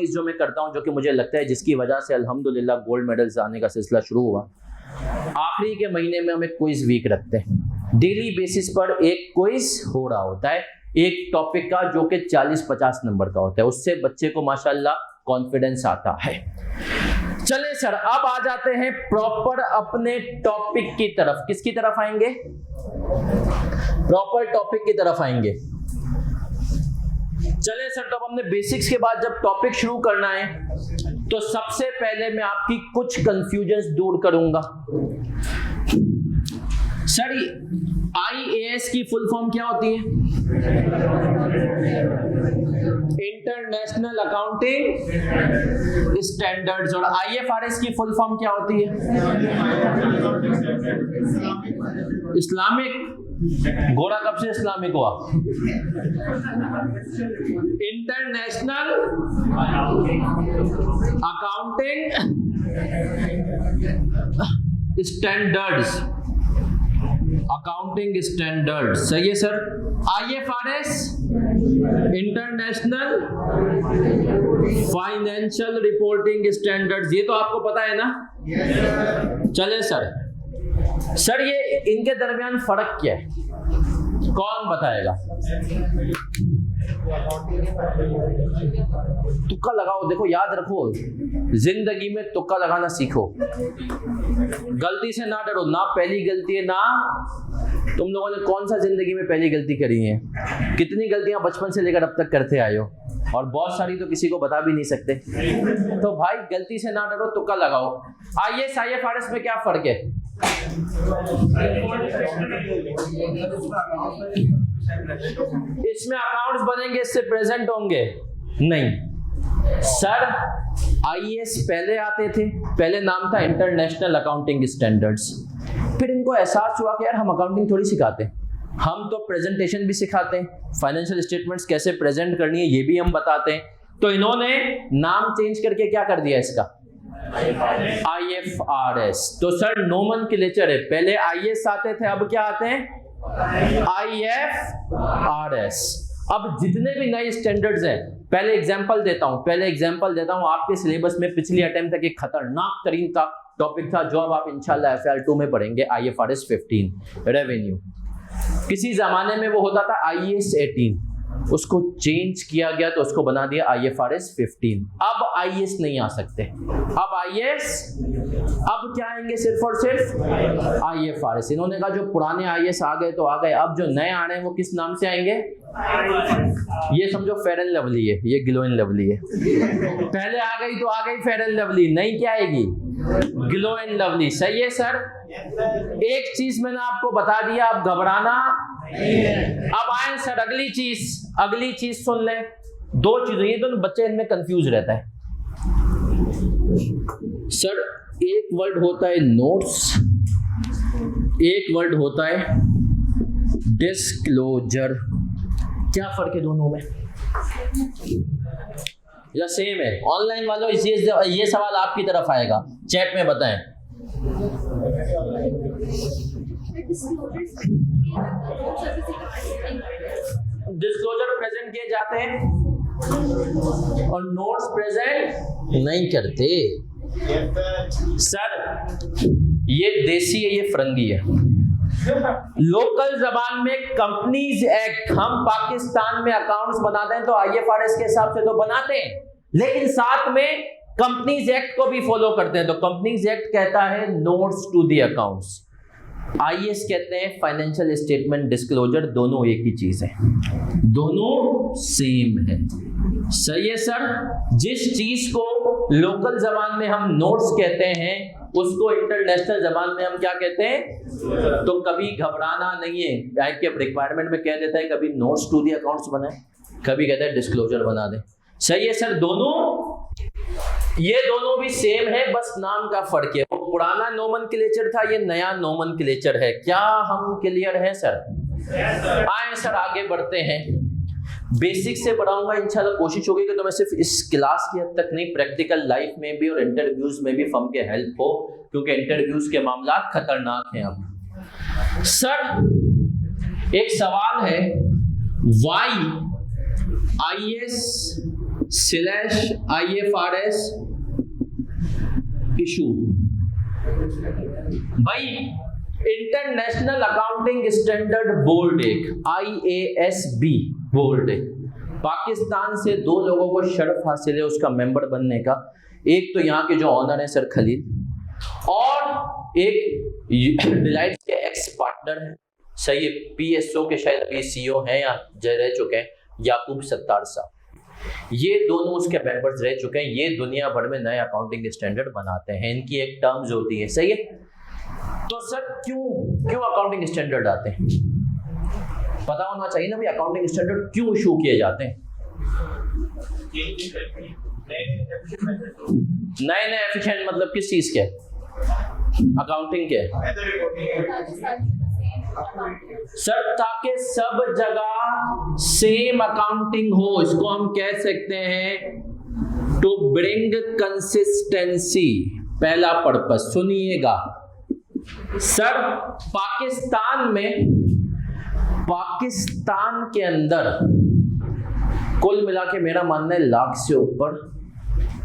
चीज़ जो मैं करता हूं, जो कि मुझे लगता है जिसकी वजह से अल्हम्दुलिल्लाह गोल्ड मेडल्स आने का सिलसिला शुरू हुआ, आखिरी के महीने में हम एक क्विज वीक रखते हैं। डेली बेसिस पर एक क्विज हो रहा होता है एक टॉपिक का, जो कि 40-50 नंबर का होता है। उससे बच्चे को माशाल्लाह कॉन्फिडेंस आता है। चले सर, अब आ जाते हैं प्रॉपर अपने टॉपिक की तरफ। किसकी तरफ आएंगे? प्रॉपर टॉपिक की तरफ आएंगे। चले सर, तो अब हमने बेसिक्स के बाद जब टॉपिक शुरू करना है, तो सबसे पहले मैं आपकी कुछ कंफ्यूजन्स दूर करूंगा। सर, IAS की फुल फॉर्म क्या होती है? International accounting standards. और IFRS की फुल फॉर्म क्या होती है? इस्लामिक। घोड़ा कब से इस्लामिक हुआ? International accounting standards. Accounting standard, सही है sir. IFRS international financial reporting standards. ये तो आपको पता है ना? चले सर, सर ये इनके दरमियान फर्क क्या है? कौन बताएगा? तुक्का लगाओ। देखो, याद रखो, जिंदगी में तुक्का लगाना सीखो। गलती से ना डरो। ना पहली गलती है, ना तुम लोगों ने कौन सा जिंदगी में पहली गलती करी है? कितनी गलतियां बचपन से लेकर अब तक करते आए हो, और बहुत सारी तो किसी को बता भी नहीं सकते। तो भाई गलती से ना डरो, तुक्का लगाओ। IAS IFRS में क्या फर्क है? इसमें अकाउंट्स बनेंगे, इससे प्रेजेंट होंगे नहीं सर। IAS पहले आते थे, पहले नाम था इंटरनेशनल अकाउंटिंग स्टैंडर्ड्स। फिर इनको एहसास हुआ कि यार हम अकाउंटिंग थोड़ी सिखाते हैं, हम तो प्रेजेंटेशन भी सिखाते हैं, फाइनेंशियल स्टेटमेंट्स कैसे प्रेजेंट करनी है ये भी हम बताते हैं। तो इन्होंने नाम चेंज करके क्या कर दिया इसका? IFRS। तो सर नोमेनक्लेचर है, पहले IAS आते थे, अब क्या आते हैं? IFRS। अब जितने भी नए स्टैंडर्ड्स हैं, पहले एग्जांपल देता हूं आपके सिलेबस में पिछली अटेम्प्ट तक एक खतरनाक तरीन था टॉपिक था, जो अब आप इंशाल्लाह FR2 में पढ़ेंगे, IFRS 15 रेवेन्यू। किसी जमाने में वो होता था IAS 18, उसको चेंज किया गया तो उसको बना दिया IFRS 15। अब IAS नहीं आ सकते, अब अब क्या आएंगे? सिर्फ और सिर्फ IFRS। इन्होंने कहा जो पुराने IAS आ गए तो आ गए, अब जो नए आ रहे हैं वो किस नाम से आएंगे? ये समझो फेयर एंड लवली है, ये ग्लो एंड लवली है। पहले आ गई तो आ गई फेयर एंड लवली, नहीं क्या आएगी? Glow and lovely. सही है सर। एक चीज मैंने आपको बता दिया, अब घबराना। अब आए सर अगली चीज सुन ले। दो चीजें, ये दोनों बच्चे इनमें कंफ्यूज रहता है सर। एक वर्ड होता है नोट्स, एक वर्ड होता है डिस्क्लोजर। क्या फर्क है दोनों में? या सेम है? ऑनलाइन वालों ये सवाल आपकी तरफ आएगा, चैट में बताएं। डिस्क्लोजर प्रेजेंट किए जाते हैं और नोट्स प्रेजेंट नहीं करते सर। ये देसी है, ये फरंगी है। लोकल जबान में कंपनीज एक्ट, हम पाकिस्तान में अकाउंट्स बनाते हैं तो IFRS के हिसाब से तो बनाते हैं, लेकिन साथ में कंपनीज एक्ट को भी फॉलो करते हैं। तो कंपनीज एक्ट कहता है notes to the accounts, IAS कहते हैं फाइनेंशियल स्टेटमेंट डिस्क्लोजर। दोनों एक ही चीज है, दोनों सेम है। सही है सर। जिस चीज को लोकल जबान में हम नोट्स कहते हैं, उसको इंटरनेशनल जबान में हम क्या कहते हैं? तो कभी घबराना नहीं है। बैंक के रिक्वायरमेंट में कह देता है कभी नोट्स टू दी अकाउंट्स बनाए, कभी कहता है डिस्क्लोजर बना दे। सही है सर। ये दोनों भी सेम है, बस नाम का फर्क है। वो पुराना नोमेनक्लेचर था, ये नया नोमेनक्लेचर है। क्या हम क्लियर है सर? आए सर आगे बढ़ते हैं। बेसिक से पढ़ाऊंगा इंशाल्लाह। कोशिश होगी कि तुम्हें सिर्फ इस क्लास की हद तक नहीं, प्रैक्टिकल लाइफ में भी और इंटरव्यूज में भी फर्म के हेल्प हो, क्योंकि इंटरव्यूज के मामला खतरनाक हैं। अब सर एक सवाल है, वाई IAS IFRS इशू। भाई इंटरनेशनल अकाउंटिंग स्टैंडर्ड बोर्ड, एक IASB बोर्ड है, पाकिस्तान से 2 लोगों को शर्फ हासिल है उसका मेंबर बनने का। एक तो यहाँ के जो ऑनर है सर खलील, और एक डिलाइट के एक्स पार्टनर है, सही है, PSO के शायद अभी CEO हैं या रह चुके हैं, याकूब सत्तार साहब। ये दोनों उसके मेंबर्स रह चुके हैं। ये दुनिया भर में नए अकाउंटिंग स्टैंडर्ड बनाते हैं, इनकी एक टर्म्स होती है, सही है। तो सर क्यों अकाउंटिंग स्टैंडर्ड आते हैं, पता होना चाहिए ना भाई, अकाउंटिंग स्टैंडर्ड क्यों इशू किए जाते हैं। नए एफिशिएंट मतलब किस चीज के, अकाउंटिंग के सर, ताकि सब जगह सेम अकाउंटिंग हो, इसको हम कह सकते हैं टू ब्रिंग कंसिस्टेंसी। पहला पर्पस सुनिएगा सर, पाकिस्तान के अंदर कुल मिला के मेरा मानना है 1 लाख से ऊपर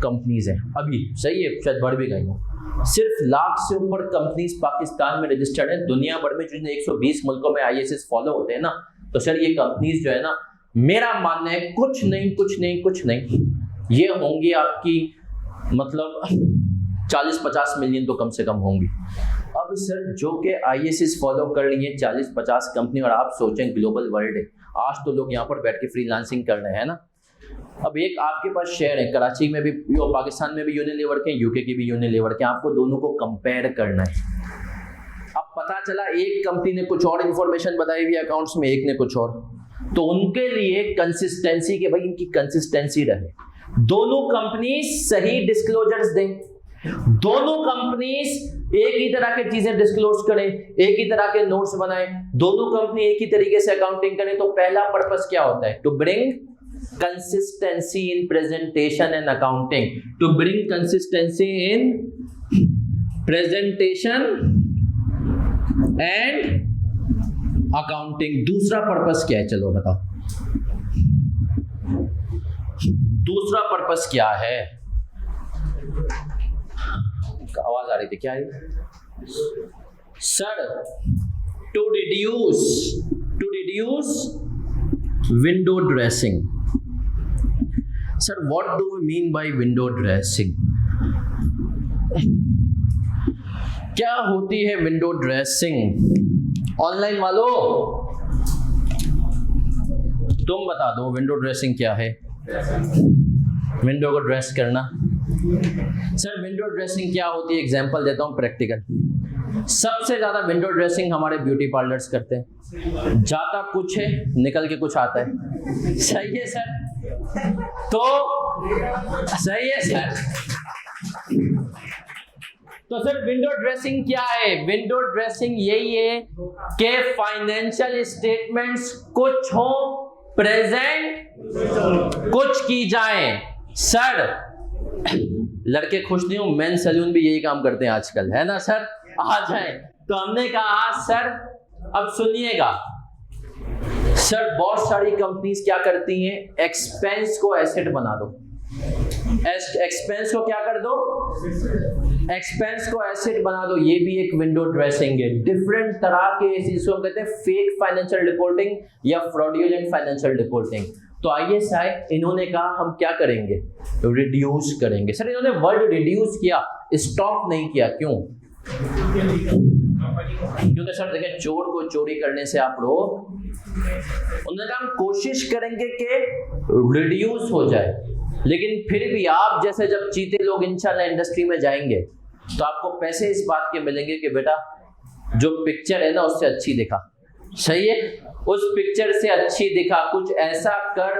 कंपनीज हैं अभी, सही है, शायद बढ़ भी गई हो। सिर्फ 1 लाख से ऊपर कंपनीज पाकिस्तान में रजिस्टर्ड है। दुनिया भर में जिन 120 मुल्कों में ISS फॉलो होते हैं ना, तो सर ये कंपनीज जो है ना, मेरा मानना है कुछ नहीं ये होंगी आपकी मतलब 40-50 मिलियन तो कम से कम होंगी। अब सर जो कि ISS फॉलो कर रही है 40-50 कंपनी, और आप सोचें ग्लोबल वर्ल्ड है, आज तो लोग यहाँ पर बैठ के फ्रीलांसिंग कर रहे हैं ना। अब एक आपके पास शेयर है कराची में भी, पाकिस्तान में भी यूनिलीवर के, यूके की भी यूनिलीवर के, आपको दोनों को कंपेयर करना है। अब पता चला एक कंपनी ने कुछ और इंफॉर्मेशन बताई हुई अकाउंट्स में, एक ने कुछ और, तो उनके लिए कंसिस्टेंसी के, भाई इनकी कंसिस्टेंसी रहे, दोनों कंपनी सही डिस्क्लोजर्स दें, दोनों कंपनीज एक ही तरह की चीजें डिस्क्लोज करें, एक ही तरह के नोट्स बनाएं, दोनों कंपनी एक ही तरीके से अकाउंटिंग करें। तो पहला पर्पस क्या होता है, to bring consistency in presentation and accounting, to bring consistency in presentation and accounting। दूसरा पर्पस क्या है, चलो बताओ दूसरा पर्पस क्या है। आवाज आ रही थी क्या है sir, to reduce window dressing. Sir what do we mean by window dressing, क्या होती है विंडो ड्रेसिंग? ऑनलाइन वालों तुम बता दो विंडो ड्रेसिंग क्या है, विंडो को ड्रेस करना। सर विंडो ड्रेसिंग क्या होती है, एग्जांपल देता हूं प्रैक्टिकल। सबसे ज्यादा विंडो ड्रेसिंग हमारे ब्यूटी पार्लर्स करते हैं, जाता कुछ है निकल के कुछ आता है, सही है सर, तो सही है सर। तो सर विंडो ड्रेसिंग क्या है, विंडो ड्रेसिंग यही है कि फाइनेंशियल स्टेटमेंट्स कुछ हो प्रेजेंट, कुछ की जाए। सर लड़के खुश नहीं हो, मेन सैलून भी यही काम करते हैं आजकल, है ना सर, आ जाए। तो हमने कहा सर अब सुनिएगा सर, बहुत सारी कंपनीज क्या करती हैं, एक्सपेंस को एसेट बना दो, एक्सपेंस को क्या कर दो, एक्सपेंस को एसेट बना दो, ये भी एक विंडो ड्रेसिंग है। डिफरेंट तरह के इसको कहते हैं फेक फाइनेंशियल रिपोर्टिंग या फ्रॉडुलेंट फाइनेंशियल रिपोर्टिंग। तो ISI इन्होंने कहा हम क्या करेंगे, रिड्यूस करेंगे। सर इन्होंने वर्ड रिड्यूस किया, स्टॉप नहीं किया, क्यों? क्योंकि सर देखिए चोर को चोरी करने से आप लोग, उन्होंने कहा हम कोशिश करेंगे कि रिड्यूस हो जाए, लेकिन फिर भी आप जैसे जब चीते लोग इंशाल्लाह इंडस्ट्री में जाएंगे तो आपको पैसे इस बात के मिलेंगे कि बेटा जो पिक्चर है ना उससे अच्छी दिखा, सही है, उस पिक्चर से अच्छी दिखा, कुछ ऐसा कर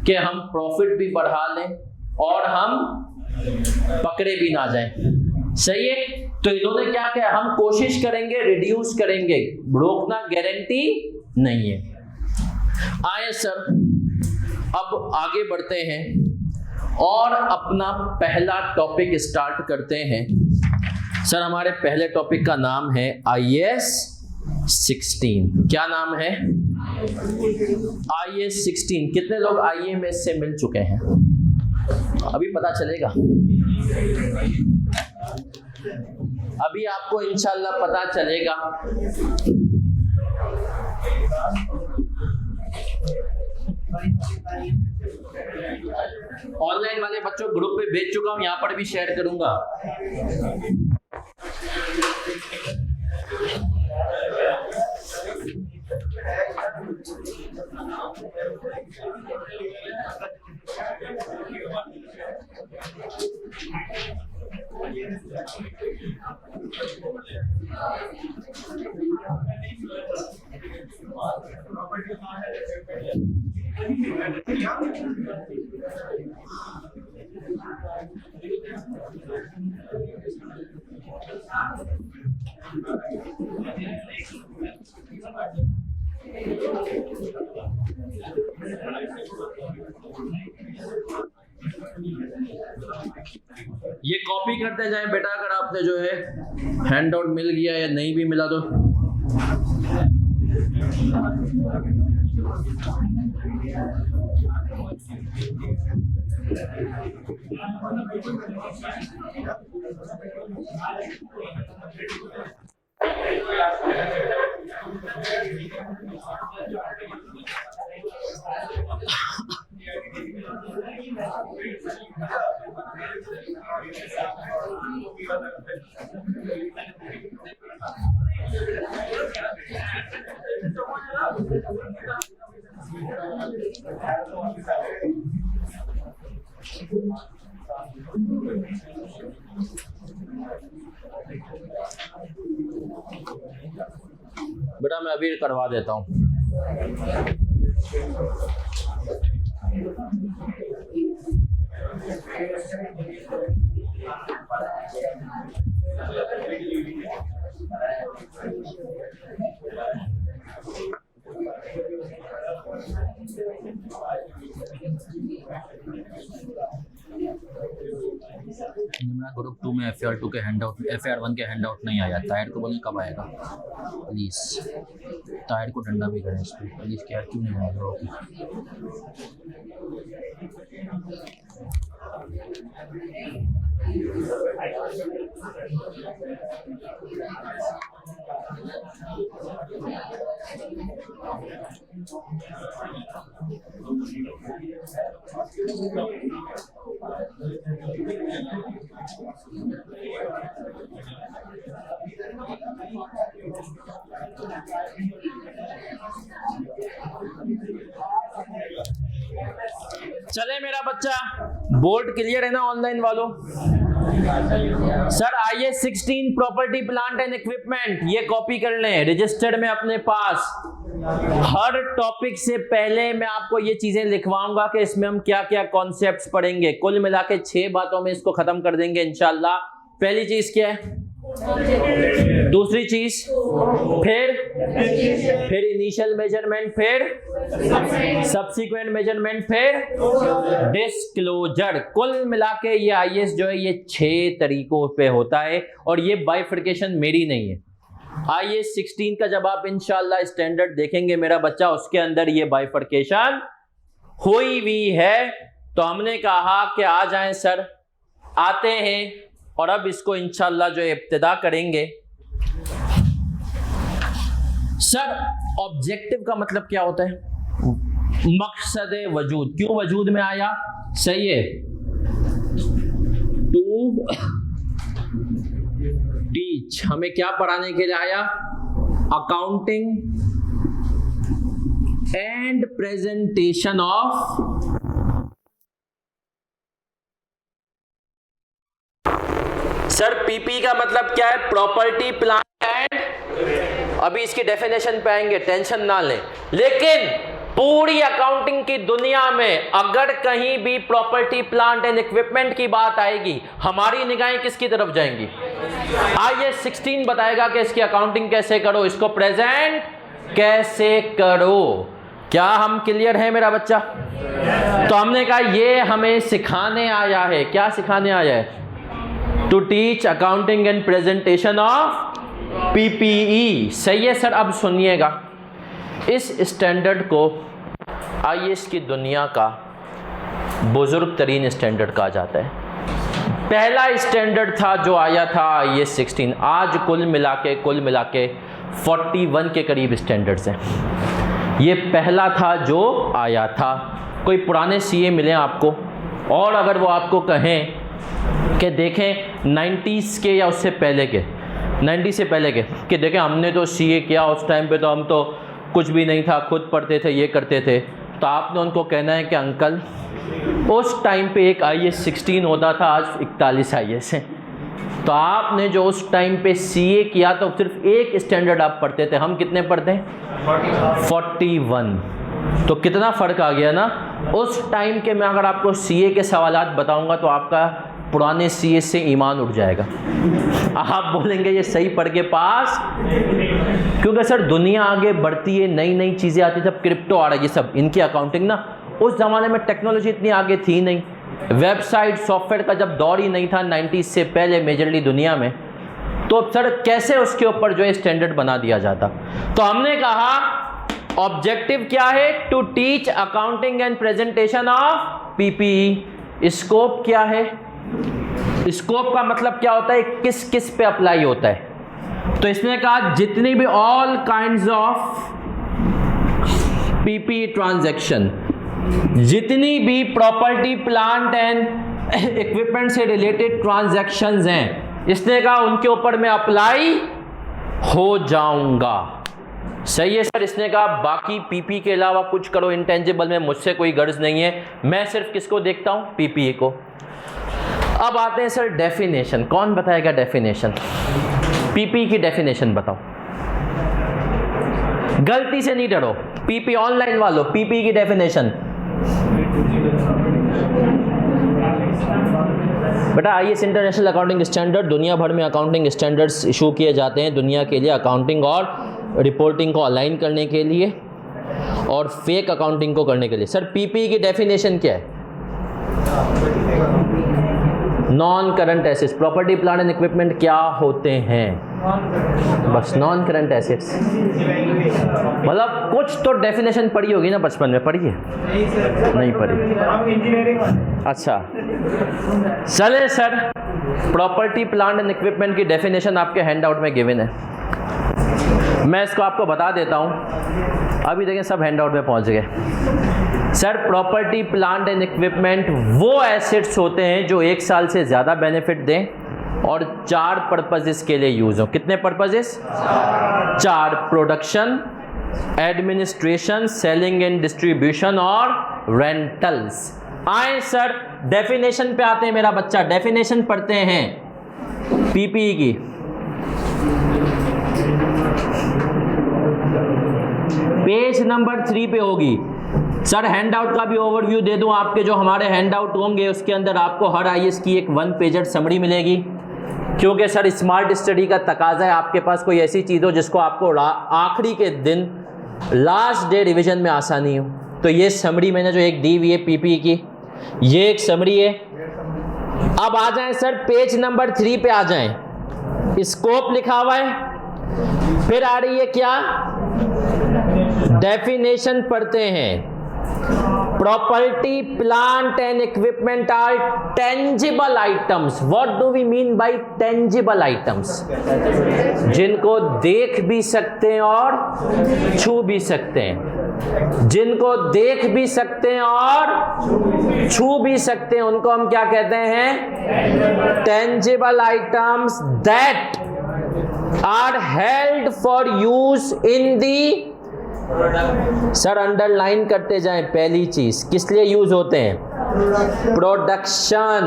कि हम प्रॉफिट भी बढ़ा लें और हम पकड़े भी ना जाएं, सही है। तो इन्होंने क्या किया, हम कोशिश करेंगे रिड्यूस करेंगे, रोकना गारंटी नहीं है। आए सर अब आगे बढ़ते हैं और अपना पहला टॉपिक स्टार्ट करते हैं। सर हमारे पहले टॉपिक का नाम है IAS 16। क्या नाम है? IAS 16 कितने लोग IAMS से मिल चुके हैं? अभी पता चलेगा, अभी आपको इंशाल्लाह पता चलेगा। ऑनलाइन वाले बच्चों ग्रुप पे भेज चुका हूं, यहां पर भी शेयर करूंगा। ये कॉपी करते जाए बेटा, अगर आपने जो है हैंड आउट मिल गया या नहीं भी मिला तो बेटा मैं अभी करवा देता हूँ। ग्रुप 2 में FAR 2 के हैंड आउट, FAR 1 के हैंड आउट नहीं आया। ताहिर को बोलें कब आएगा प्लीज, ताहिर को डंडा भी करें इसको प्लीज, क्या क्यों नहीं आएगा। चले मेरा बच्चा, बोर्ड क्लियर है ना ऑनलाइन वालों? Sir IAS 16 property plant and equipment, ये कॉपी कर लें रजिस्टर्ड में अपने पास। हर टॉपिक से पहले मैं आपको ये चीजें लिखवाऊंगा कि इसमें हम क्या क्या कॉन्सेप्ट्स पढ़ेंगे। कुल मिला के 6 बातों में इसको खत्म कर देंगे इंशाल्लाह। पहली चीज क्या है? दूसरी चीज, फिर इनिशियल मेजरमेंट, फिर सब्सिक्वेंट मेजरमेंट, फिर डिस्क्लोजर। कुल मिला के ये IAS जो है ये 6 तरीकों पे होता है और ये बाइफर्केशन मेरी नहीं है। IAS 16 का जब आप इंशाल्लाह स्टैंडर्ड देखेंगे मेरा बच्चा, उसके अंदर ये बाइफर्केशन हुई हुई है। तो हमने कहा कि आ जाएं सर, आते हैं और अब इसको इंशाल्लाह जो इब्तिदा करेंगे। सर ऑब्जेक्टिव का मतलब क्या होता है? मकसद वजूद। क्यों वजूद में आया? सही है, टू टीच। हमें क्या पढ़ाने के लिए आया? Accounting and presentation of sir PP का मतलब क्या है? प्रॉपर्टी प्लांट एंड, अभी इसकी डेफिनेशन पे आएंगे, टेंशन ना लें। लेकिन पूरी अकाउंटिंग की दुनिया में अगर कहीं भी प्रॉपर्टी प्लांट एंड इक्विपमेंट की बात आएगी, हमारी निगाहें किसकी तरफ जाएंगी? IAS 16 बताएगा कि इसकी अकाउंटिंग कैसे करो, इसको प्रेजेंट कैसे करो। क्या हम क्लियर है मेरा बच्चा? तो हमने कहा ये हमें सिखाने आया है। क्या सिखाने आया है? To teach accounting and presentation of PPE। सही है सर। अब सुनिएगा, इस स्टैंडर्ड को आईएएस की दुनिया का बुजुर्ग तरीन स्टैंडर्ड कहा जाता है। पहला स्टैंडर्ड था जो आया था आईएएस 16। आज कुल मिला के 41 के करीब स्टैंडर्ड्स हैं। ये पहला था जो आया था। कोई पुराने सीए मिले आपको और अगर वो आपको कहें कि देखें 90s के या उससे पहले के, 90 से पहले के, कि देखें हमने तो सीए किया, उस टाइम पे तो हम तो कुछ भी नहीं था, खुद पढ़ते थे, ये करते थे, तो आपने उनको कहना है कि अंकल उस टाइम पे एक आईएएस 16 होता था, आज 41 आईएएस है। तो आपने जो उस टाइम पे सीए किया तो सिर्फ एक स्टैंडर्ड आप पढ़ते थे, हम कितने पढ़ते हैं? 41। तो कितना फ़र्क आ गया ना। उस टाइम के मैं अगर आपको सीए के सवालात बताऊंगा तो आपका पुराने सीए से ईमान उठ जाएगा। आप बोलेंगे ये सही पढ़ के पास, क्योंकि सर दुनिया आगे बढ़ती है, नई नई चीज़ें आती, सब क्रिप्टो आ रहा है, ये सब इनकी अकाउंटिंग ना, उस ज़माने में टेक्नोलॉजी इतनी आगे थी नहीं, वेबसाइट सॉफ्टवेयर का जब दौर ही नहीं था 90s से पहले मेजरली दुनिया में, तो सर कैसे उसके ऊपर जो है स्टैंडर्ड बना दिया जाता। तो हमने कहा ऑब्जेक्टिव क्या है? To teach accounting and presentation of PPE. Scope क्या है? स्कोप का मतलब क्या होता है? किस किस पे अप्लाई होता है। तो इसने कहा जितनी भी all kinds of PPE transaction, जितनी भी प्रॉपर्टी प्लांट एंड इक्विपमेंट से रिलेटेड ट्रांजैक्शंस हैं, इसने कहा उनके ऊपर मैं अप्लाई हो जाऊंगा। सही है सर। इसने कहा बाकी पीपी के अलावा कुछ करो, इंटेंजिबल में मुझसे कोई गर्ज नहीं है, मैं सिर्फ किसको देखता हूं? पीपीए को। अब आते हैं सर डेफिनेशन। कौन बताएगा डेफिनेशन? पीपी की डेफिनेशन बताओ, गलती से नहीं डरो। पीपी ऑनलाइन वालों, पीपी की डेफिनेशन बेटा। आईएएस इंटरनेशनल अकाउंटिंग स्टैंडर्ड, दुनिया भर में अकाउंटिंग स्टैंडर्ड्स इशू किए जाते हैं दुनिया के लिए, अकाउंटिंग और रिपोर्टिंग को अलाइन करने के लिए और फेक अकाउंटिंग को करने के लिए। सर पीपी की डेफिनेशन क्या है? Non current assets. Property plant and equipment क्या होते हैं? बस नॉन करंट एसेट्स। मतलब कुछ तो डेफिनेशन पढ़ी होगी ना बचपन में, पढ़ी है? नहीं पढ़ी। अच्छा चले sir, property plant and equipment की डेफिनेशन आपके हैंडआउट में गिवन है, मैं इसको आपको बता देता हूं। अभी देखें सब हैंडआउट में पहुंच गए। Sir property plant and equipment वो एसेट्स होते हैं जो 1 साल से ज़्यादा बेनिफिट दें और 4 पर्पजेस के लिए यूज़ हो। कितने purposes? 4। Production, administration, selling and distribution और रेंटल्स। आए सर डेफिनेशन पे आते हैं मेरा बच्चा, डेफिनेशन पढ़ते हैं पीपीई की। पेज नंबर 3 पे होगी। सर हैंडआउट का भी ओवरव्यू दे दूं आपके, जो हमारे हैंडआउट होंगे उसके अंदर आपको हर आईएएस की एक 1 पेजर समरी मिलेगी, क्योंकि सर स्मार्ट स्टडी का तकाजा है आपके पास कोई ऐसी चीज़ हो जिसको आपको आखिरी के दिन लास्ट डे रिवीजन में आसानी हो। तो ये समरी मैंने जो एक दी हुई है पीपीई की, ये एक समरी है। अब आ जाएं सर पेज नंबर 3 पे आ जाएं। स्कोप लिखा हुआ है, फिर आ रही है क्या? डेफिनेशन पढ़ते हैं। Property plant and equipment are tangible items. What do we mean by tangible items? जिनको देख भी सकते हैं और छू भी सकते हैं। जिनको देख भी सकते हैं और छू भी सकते हैं उनको हम क्या कहते हैं? Tangible items that are held for use in the. Sir underline करते जाएं, पहली चीज किस लिए यूज होते हैं? प्रोडक्शन।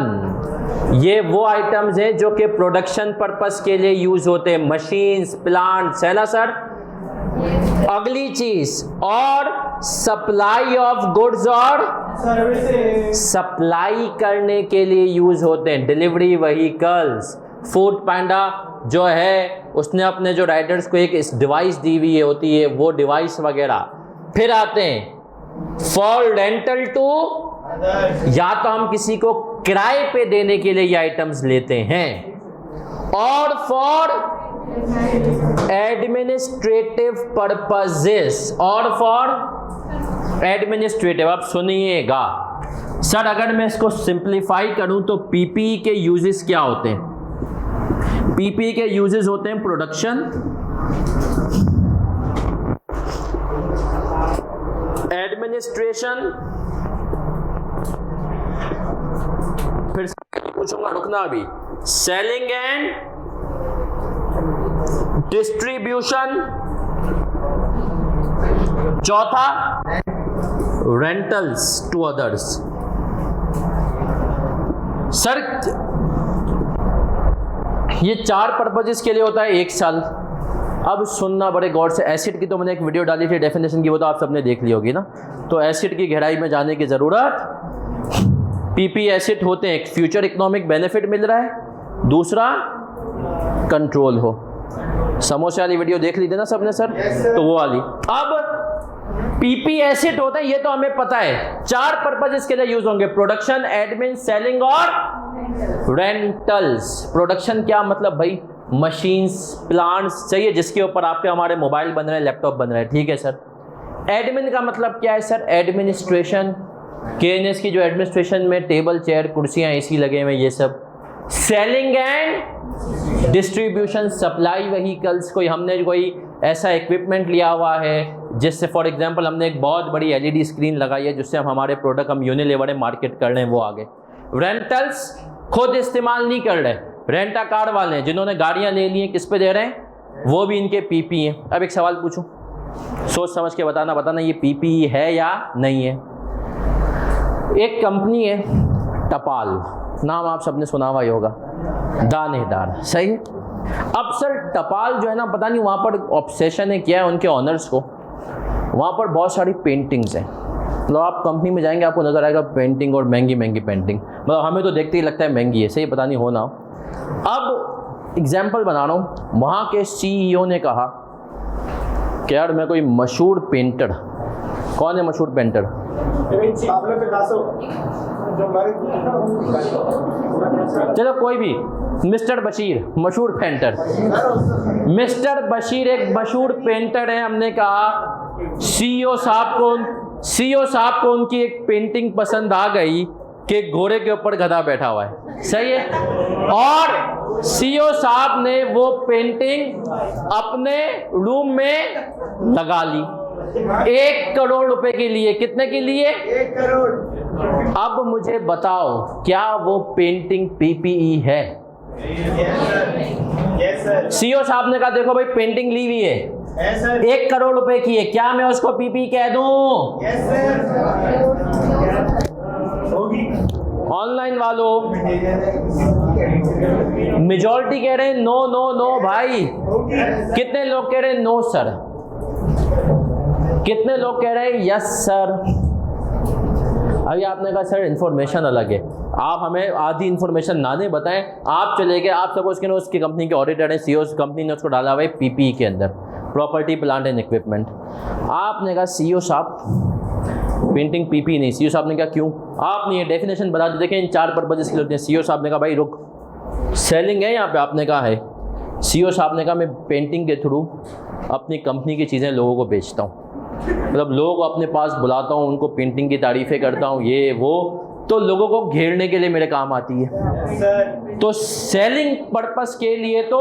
ये वो आइटम्स हैं जो कि प्रोडक्शन पर्पस के लिए यूज होते हैं, मशीन्स, प्लांट्स, है ना सर? अगली चीज, और सप्लाई ऑफ गुड्स और सप्लाई करने के लिए यूज होते हैं, डिलीवरी व्हीकल्स। फूड पांडा जो है उसने अपने जो राइडर्स को एक डिवाइस दी हुई होती है, वो डिवाइस वगैरह। फिर आते हैं फॉर रेंटल टू, या तो हम किसी को किराए पे देने के लिए ये आइटम्स लेते हैं, और फॉर एडमिनिस्ट्रेटिव पर्पजेस और फॉर एडमिनिस्ट्रेटिव। अब सुनिएगा सर, अगर मैं इसको सिंप्लीफाई करूं तो पीपीई के यूजेस क्या होते हैं? पीपीई के यूजेस होते हैं प्रोडक्शन, एडमिनिस्ट्रेशन, फिर पूछूंगा, रुकना अभी, सेलिंग एंड डिस्ट्रीब्यूशन, चौथा रेंटल्स टू अदर्स। सर ये 4 पर्पजेस के लिए होता है 1 साल। अब सुनना बड़े गौर से, एसिड की तो मैंने एक वीडियो डाली थी डेफिनेशन की, वो तो आप सबने देख ली होगी ना, तो एसिड की गहराई में जाने की जरूरत। पीपी एसिड होते हैं, एक फ्यूचर इकोनॉमिक बेनिफिट मिल रहा है, दूसरा कंट्रोल हो। समोसे वाली वीडियो देख ली थी ना सबने सर? तो वो वाली। अब पीपी एसिड होता है, ये तो हमें पता है, 4 पर्पजेस के लिए यूज होंगे, प्रोडक्शन, एडमिन, सेलिंग और रेंटल्स। प्रोडक्शन क्या मतलब भाई? मशीन्स, प्लांट्स चाहिए जिसके ऊपर आपके हमारे मोबाइल बन रहे हैं, लैपटॉप बन रहे हैं, ठीक है सर। एडमिन का मतलब क्या है सर? एडमिनिस्ट्रेशन, केएनएस की जो एडमिनिस्ट्रेशन में टेबल, चेयर, कुर्सियां, एसी लगे हुए, ये सब। Selling and distribution, supply vehicles, कोई हमने कोई ऐसा इक्विपमेंट लिया हुआ है जिससे फॉर एग्जांपल हमने एक बहुत बड़ी एलईडी स्क्रीन लगाई है जिससे हम हमारे प्रोडक्ट हम यूनिलेवर में मार्केट कर रहे हैं, वो आगे। रेंटल्स खुद इस्तेमाल नहीं कर रहे, रेंटा कार वाले हैं जिन्होंने गाड़ियां ले ली हैं, किस पे दे रहे हैं? वो भी इनके पीपी हैं। अब एक सवाल पूछूं, सोच समझ के बताना ये पीपी है या नहीं है। एक कंपनी है टपाल, नाम आप सबने सुना हुआ ही होगा, दानेदार, सही है। अब सर टपाल जो है ना, पता नहीं वहाँ पर ऑब्सेशन है क्या है उनके ऑनर्स को, वहाँ पर बहुत सारी पेंटिंग्स हैं। मतलब आप कंपनी में जाएंगे आपको नज़र आएगा पेंटिंग, और महंगी महंगी पेंटिंग, मतलब हमें तो देखते ही लगता है महंगी है, सही पता नहीं हो ना। अब एग्जाम्पल बना रहा हूँ, वहाँ के सीईओ ने कहा कि यार मैं कोई मशहूर पेंटर, कौन है मशहूर पेंटर? चलो कोई भी, मिस्टर बशीर, मशहूर पेंटर। मिस्टर बशीर एक मशहूर पेंटर है। हमने कहा सीईओ साहब को उनकी एक पेंटिंग पसंद आ गई कि घोड़े के ऊपर गधा बैठा हुआ है, सही है। और सीईओ साहब ने वो पेंटिंग अपने रूम में लगा ली 1 करोड़ रुपए के लिए। कितने के लिए? 1 करोड़। अब मुझे बताओ क्या वो पेंटिंग पीपीई है? Yes sir. सीईओ साहब ने कहा देखो भाई पेंटिंग ली हुई है, 1 करोड़ रुपए की है, क्या मैं उसको पीपी कह दूं? Yes sir. होगी। ऑनलाइन वालों मेजॉरिटी कह रहे हैं नो नो नो भाई। कितने लोग कह रहे हैं नो सर? कितने लोग कह रहे हैं यस सर? अभी आपने कहा सर इन्फॉर्मेशन अलग है, आप हमें आधी इन्फॉर्मेशन ना दें, बताएं। आप चले गए, आप सपोज करें उसकी कंपनी के ऑडिटर हैं, सीईओ कंपनी ने उसको डाला हुआ है पीपीई के अंदर, प्रॉपर्टी प्लांट एंड इक्विपमेंट। आपने कहा सीईओ साहब पेंटिंग पीपी नहीं। सीईओ साहब ने कहा क्यों? आपने ये डेफिनेशन बता दी, देखें इन 4 पर्पजेस के लिए होते हैं। सीईओ साहब ने कहा भाई रुक, सेलिंग है यहाँ पे, आपने कहा है। सीईओ साहब ने कहा मैं पेंटिंग के थ्रू अपनी कंपनी की चीज़ें लोगों को बेचता हूँ, मतलब लोगों को अपने पास बुलाता हूँ, उनको पेंटिंग की तारीफ़ें करता हूँ, ये वो, तो लोगों को घेरने के लिए मेरे काम आती है। तो सेलिंग पर्पस के लिए तो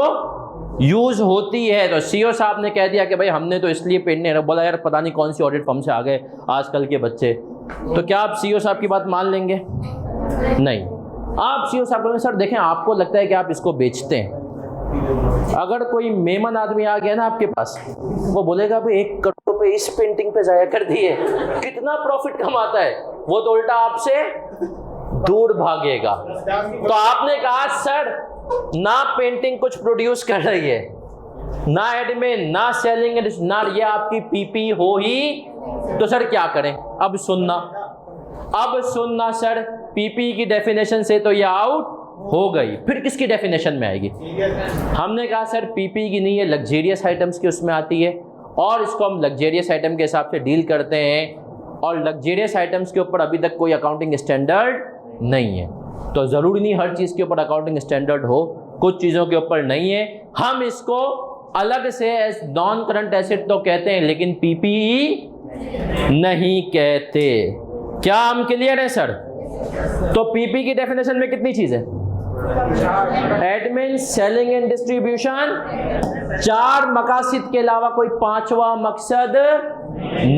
यूज होती है। तो सीईओ साहब ने कह दिया कि भाई हमने तो इसलिए पेंटिंग, बोला यार पता नहीं कौन सी ऑडिट फर्म से आ गए आजकल के बच्चे, तो क्या आप सीईओ साहब की बात मान लेंगे? नहीं। आप सीईओ साहब बोलेंगे सर देखें आपको लगता है कि आप इसको बेचते हैं, अगर कोई मेमन आदमी आ गया ना आपके पास, वो बोलेगा भाई 1 करोड़ रुपए इस पेंटिंग पे जाया कर दिए, कितना प्रॉफिट कमाता है, वो तो उल्टा आपसे दूर भागेगा। तो आपने कहा सर ना पेंटिंग कुछ प्रोड्यूस कर रही है, ना एडमिन, ना सेलिंग, ना ये आपकी पीपी हो ही, तो सर क्या करें? अब सुनना सर, पीपी की डेफिनेशन से तो ये आउट हो गई, फिर किसकी डेफिनेशन में आएगी? हमने कहा सर पीपी की नहीं है, लग्जेरियस आइटम्स की उसमें आती है, और इसको हम लग्जेरियस आइटम के हिसाब से डील करते हैं, और लग्जेरियस आइटम्स के ऊपर अभी तक कोई अकाउंटिंग स्टैंडर्ड नहीं है। तो ज़रूरी नहीं हर चीज़ के ऊपर अकाउंटिंग स्टैंडर्ड हो, कुछ चीजों के ऊपर नहीं है। हम इसको अलग से नॉन करंट एसेट तो कहते हैं, लेकिन पीपीई नहीं कहते। क्या हम क्लियर है सर? तो पीपी की डेफिनेशन में कितनी चीज है? एडमिन, सेलिंग एंड डिस्ट्रीब्यूशन, 4 मकासद के अलावा कोई 5वां मकसद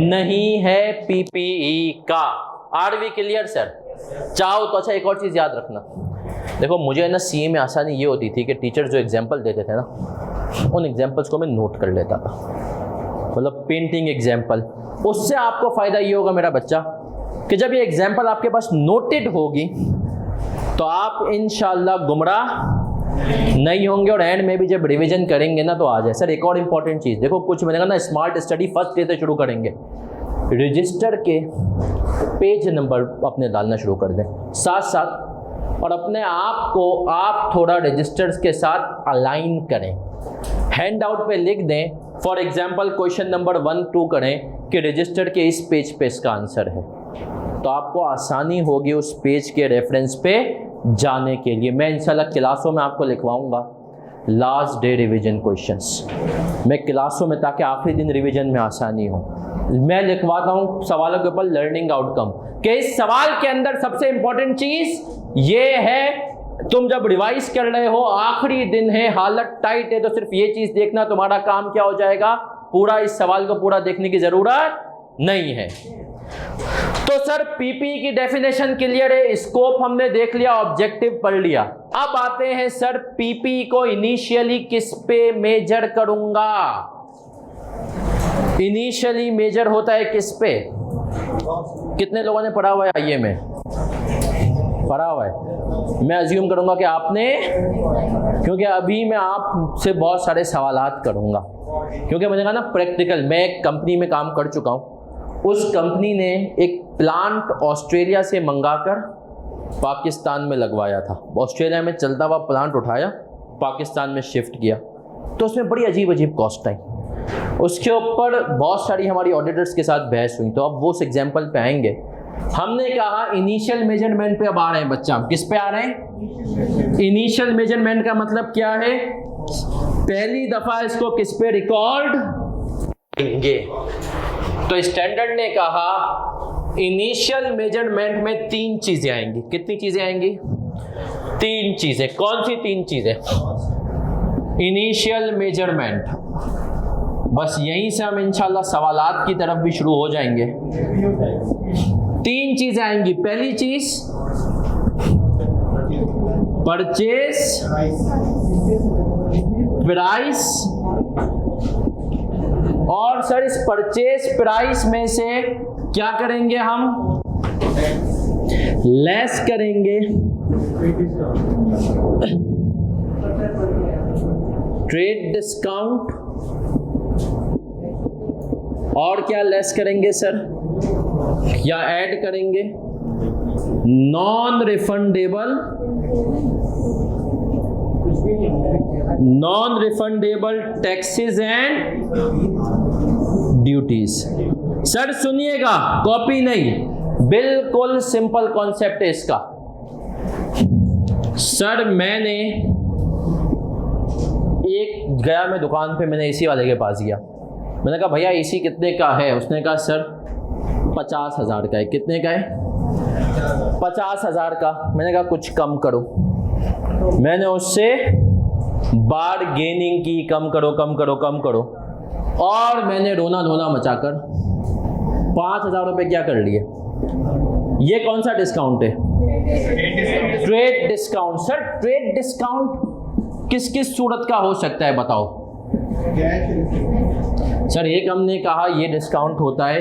नहीं है पीपीई का। Are we clear sir? चाहो तो अच्छा एक और चीज याद रखना, देखो मुझे ना सीए में आसानी ये होती थी कि टीचर जो एग्जाम्पल देते थे ना, उन एग्जाम्पल्स को मैं नोट कर लेता था, मतलब पेंटिंग एग्जाम्पल। उससे आपको फायदा ये होगा मेरा बच्चा कि जब ये एग्जाम्पल आपके पास नोटेड होगी तो आप इंशाल्लाह गुमराह नहीं होंगे, और एंड में भी जब रिवीजन करेंगे ना तो आ जाए। सर एक और इंपॉर्टेंट चीज़ देखो, कुछ मैंने कहा ना स्मार्ट स्टडी फर्स्ट डे से शुरू करेंगे, रजिस्टर के पेज नंबर अपने डालना शुरू कर दें साथ साथ, और अपने आप को आप थोड़ा रजिस्टर्स के साथ अलाइन करें। हैंड आउट पे लिख दें, फॉर एग्जाम्पल क्वेश्चन नंबर 1, 2 करें कि रजिस्टर के इस पेज पे इसका आंसर है, तो आपको आसानी होगी उस पेज के रेफरेंस पे जाने के लिए। मैं इंशाल्लाह क्लासों में आपको लिखवाऊंगा लास्ट डे रिवीजन क्वेश्चंस, मैं क्लासों में, ताकि आखिरी दिन रिवीजन में आसानी हो। मैं लिखवाता हूँ सवालों के ऊपर लर्निंग आउटकम, कि इस सवाल के अंदर सबसे इंपॉर्टेंट चीज ये है, तुम जब रिवाइज कर रहे हो, आखिरी दिन है, हालत टाइट है, तो सिर्फ ये चीज देखना, तुम्हारा काम क्या हो जाएगा, पूरा इस सवाल को पूरा देखने की जरूरत नहीं है। तो सर पीपी की डेफिनेशन क्लियर है, स्कोप हमने देख लिया, ऑब्जेक्टिव पढ़ लिया। अब आते हैं सर पीपी को इनिशियली किस पे मेजर करूंगा? इनिशियली मेजर होता है किस पे? कितने लोगों ने पढ़ा हुआ है आईए में? पढ़ा हुआ है? मैं अज्यूम करूंगा कि आपने, क्योंकि अभी मैं आपसे बहुत सारे सवालात करूंगा, क्योंकि मैंने कहा ना प्रैक्टिकल, मैं एक कंपनी में काम कर चुका हूं, उस कंपनी ने एक प्लांट ऑस्ट्रेलिया से मंगाकर पाकिस्तान में लगवाया था। ऑस्ट्रेलिया में चलता हुआ प्लांट उठाया, पाकिस्तान में शिफ्ट किया, तो उसमें बड़ी अजीब अजीब कॉस्ट आई। उसके ऊपर बहुत सारी हमारी ऑडिटर्स के साथ बहस हुई। तो अब वो उस एग्जाम्पल पे आएंगे। हमने कहा इनिशियल मेजरमेंट पे अब आ रहे हैं बच्चा, किस पे आ रहे हैं? इनिशियल मेजरमेंट का मतलब क्या है? पहली दफा इसको किस पे रिकॉर्ड करेंगे? तो स्टैंडर्ड ने कहा इनिशियल मेजरमेंट में 3 चीजें आएंगी। कितनी चीजें आएंगी? 3 चीजें। कौन सी 3 चीजें? Initial measurement. बस यहीं से हम इंशाल्लाह सवालात की तरफ भी शुरू हो जाएंगे। 3 चीजें आएंगी। पहली चीज परचेस प्राइस, और सर इस परचेस प्राइस में से क्या करेंगे हम? लेस करेंगे ट्रेड डिस्काउंट, और क्या लेस करेंगे सर, या ऐड करेंगे non refundable taxes and duties. Sir सुनिएगा, कॉपी नहीं, बिल्कुल सिंपल कॉन्सेप्ट है इसका। सर मैंने एक गया मैं दुकान पे, मैंने एसी वाले के पास गया, मैंने कहा भैया एसी कितने का है? उसने कहा सर 50,000 का है। कितने का है? 50,000 का। मैंने कहा कुछ कम करो। मैंने उससे बारगेनिंग की, कम करो कम करो कम करो, और मैंने रोना धोना मचाकर 5,000 रुपये क्या कर लिए। ये कौन सा डिस्काउंट है? Trade discount. Sir trade discount किस किस सूरत का हो सकता है बताओ? सर एक हमने कहा ये डिस्काउंट होता है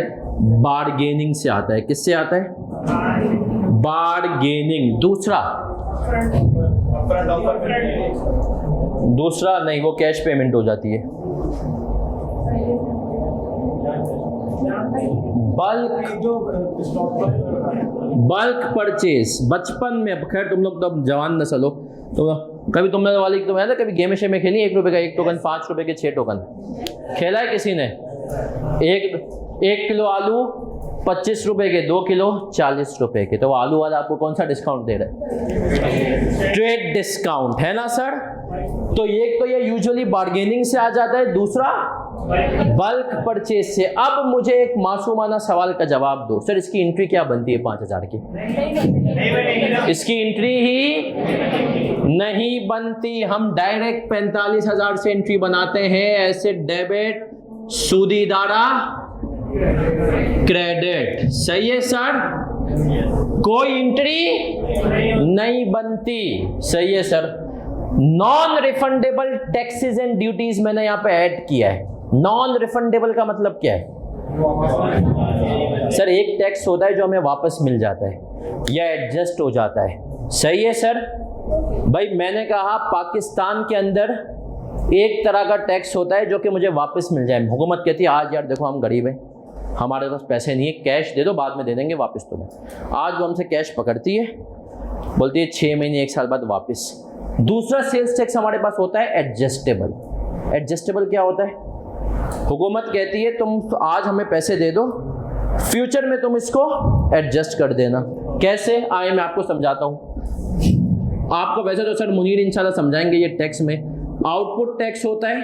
बारगेनिंग से आता है। किससे आता है? बारगेनिंग। दूसरा नहीं, वो कैश पेमेंट हो जाती है। Bulk purchase. बचपन में, खैर तुम लोग तो अब जवान नस्ल हो, तो कभी तुमने वाली तो याद है कभी गेम में खेली? 1 रुपए का 1 टोकन, 5 रुपए के 6 टोकन खेला है किसी ने? 1 किलो आलू 25 रुपए के, 2 किलो 40 रुपए के। तो आलू वाला आपको कौन सा डिस्काउंट दे रहा है? ट्रेड डिस्काउंट है ना सर। तो एक तो ये यूजुअली बार्गेनिंग से आ जाता है, दूसरा बल्क परचेज से। अब मुझे एक मासूमाना सवाल का जवाब दो, सर इसकी एंट्री क्या बनती है 5000 की? इसकी एंट्री ही नहीं बनती। हम डायरेक्ट 45,000 से एंट्री बनाते हैं, एसेट डेबिट, सूदी दारा क्रेडिट। सही है सर, कोई एंट्री नहीं बनती। सही है sir. Non refundable taxes and duties मैंने यहां पे ऐड किया है। नॉन रिफंडेबल का मतलब क्या है? सर एक टैक्स होता है जो हमें वापस मिल जाता है या एडजस्ट हो जाता है। सही है सर। भाई मैंने कहा पाकिस्तान के अंदर एक तरह का टैक्स होता है जो कि मुझे वापस मिल जाए। हुकूमत कहती है आज यार देखो हम गरीब हैं, हमारे पास पैसे नहीं है, कैश दे दो बाद में दे देंगे वापस तुम्हें। आज वो हमसे कैश पकड़ती है, बोलती है 6 महीने 1 साल बाद वापस। दूसरा सेल्स टैक्स हमारे पास होता है एडजस्टेबल। एडजस्टेबल क्या होता है? हुकूमत कहती है तुम आज हमें पैसे दे दो, फ्यूचर में तुम इसको एडजस्ट कर देना। कैसे? आए मैं आपको समझाता हूं। आपको वैसे तो सर मुनीर इंशाल्लाह समझाएंगे ये टैक्स में आउटपुट टैक्स होता है,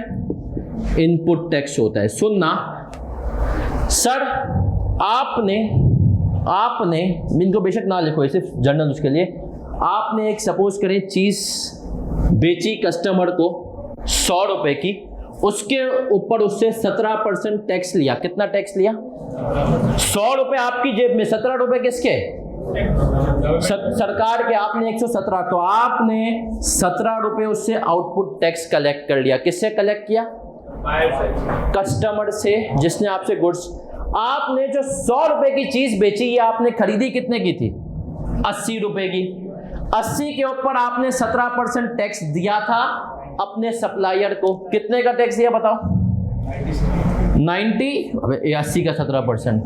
इनपुट टैक्स होता है। सुनना सर, आपने इनको बेशक ना लिखो, सिर्फ जनरल उसके लिए। आपने एक सपोज करें चीज बेची कस्टमर को 100 रुपए की, उसके ऊपर उससे 17% टैक्स लिया। कितना टैक्स लिया? 100 रुपए आपकी जेब में, 17 रुपए किसके? सरकार के। आपने 117, तो आपने 17 रुपए उससे आउटपुट टैक्स कलेक्ट कर लिया। किससे कलेक्ट किया? कस्टमर से, जिसने आपसे गुड्स। आपने जो 100 रुपए की चीज बेची, ये आपने खरीदी कितने की थी? 80 रुपए की। 80 के ऊपर आपने 17% टैक्स दिया था अपने सप्लायर को। कितने का टैक्स दिया बताओ? 90। अबे 80 का 17%,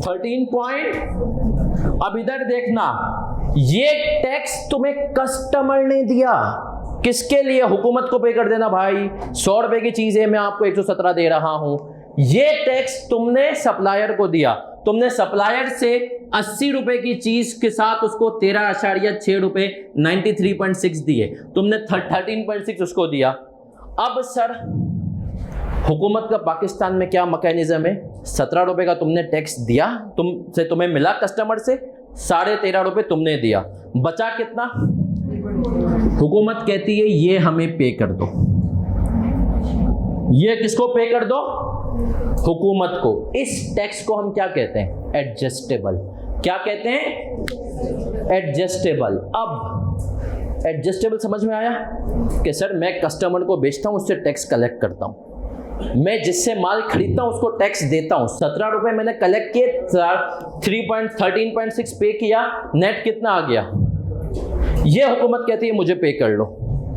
13 पॉइंट। अब इधर देखना, ये टैक्स तुम्हें कस्टमर ने दिया। किसके लिए? हुकूमत को पे कर देना। भाई 100 रुपए की चीज है, मैं आपको 117 दे रहा हूं। ये टैक्स तुमने सप्लायर को दिया। तुमने सप्लायर से 80 रुपए की चीज के साथ उसको 13.6 रुपए 93.6 दिए। तुमने 13.6 उसको दिया। अब सर हुकूमत का पाकिस्तान में क्या मैकेनिज्म है? 17 रुपए का तुमने टैक्स दिया, तुम्हें मिला कस्टमर से 13.5 रुपए तुमने दिया, बचा कितना? हुकूमत कहती है ये हमें पे कर दो। ये किसको पे कर दो? हुकूमत को। इस टैक्स को हम क्या कहते हैं? एडजस्टेबल। क्या कहते हैं? एडजस्टेबल। अब एडजस्टेबल समझ में आया कि सर मैं कस्टमर को बेचता हूं, उससे टैक्स कलेक्ट करता हूं, मैं जिससे माल खरीदता हूं उसको टैक्स देता हूं। 17 रुपए मैंने कलेक्ट किए, 13.6 पे किया, नेट कितना आ गया? ये हुकूमत कहती है मुझे पे कर लो।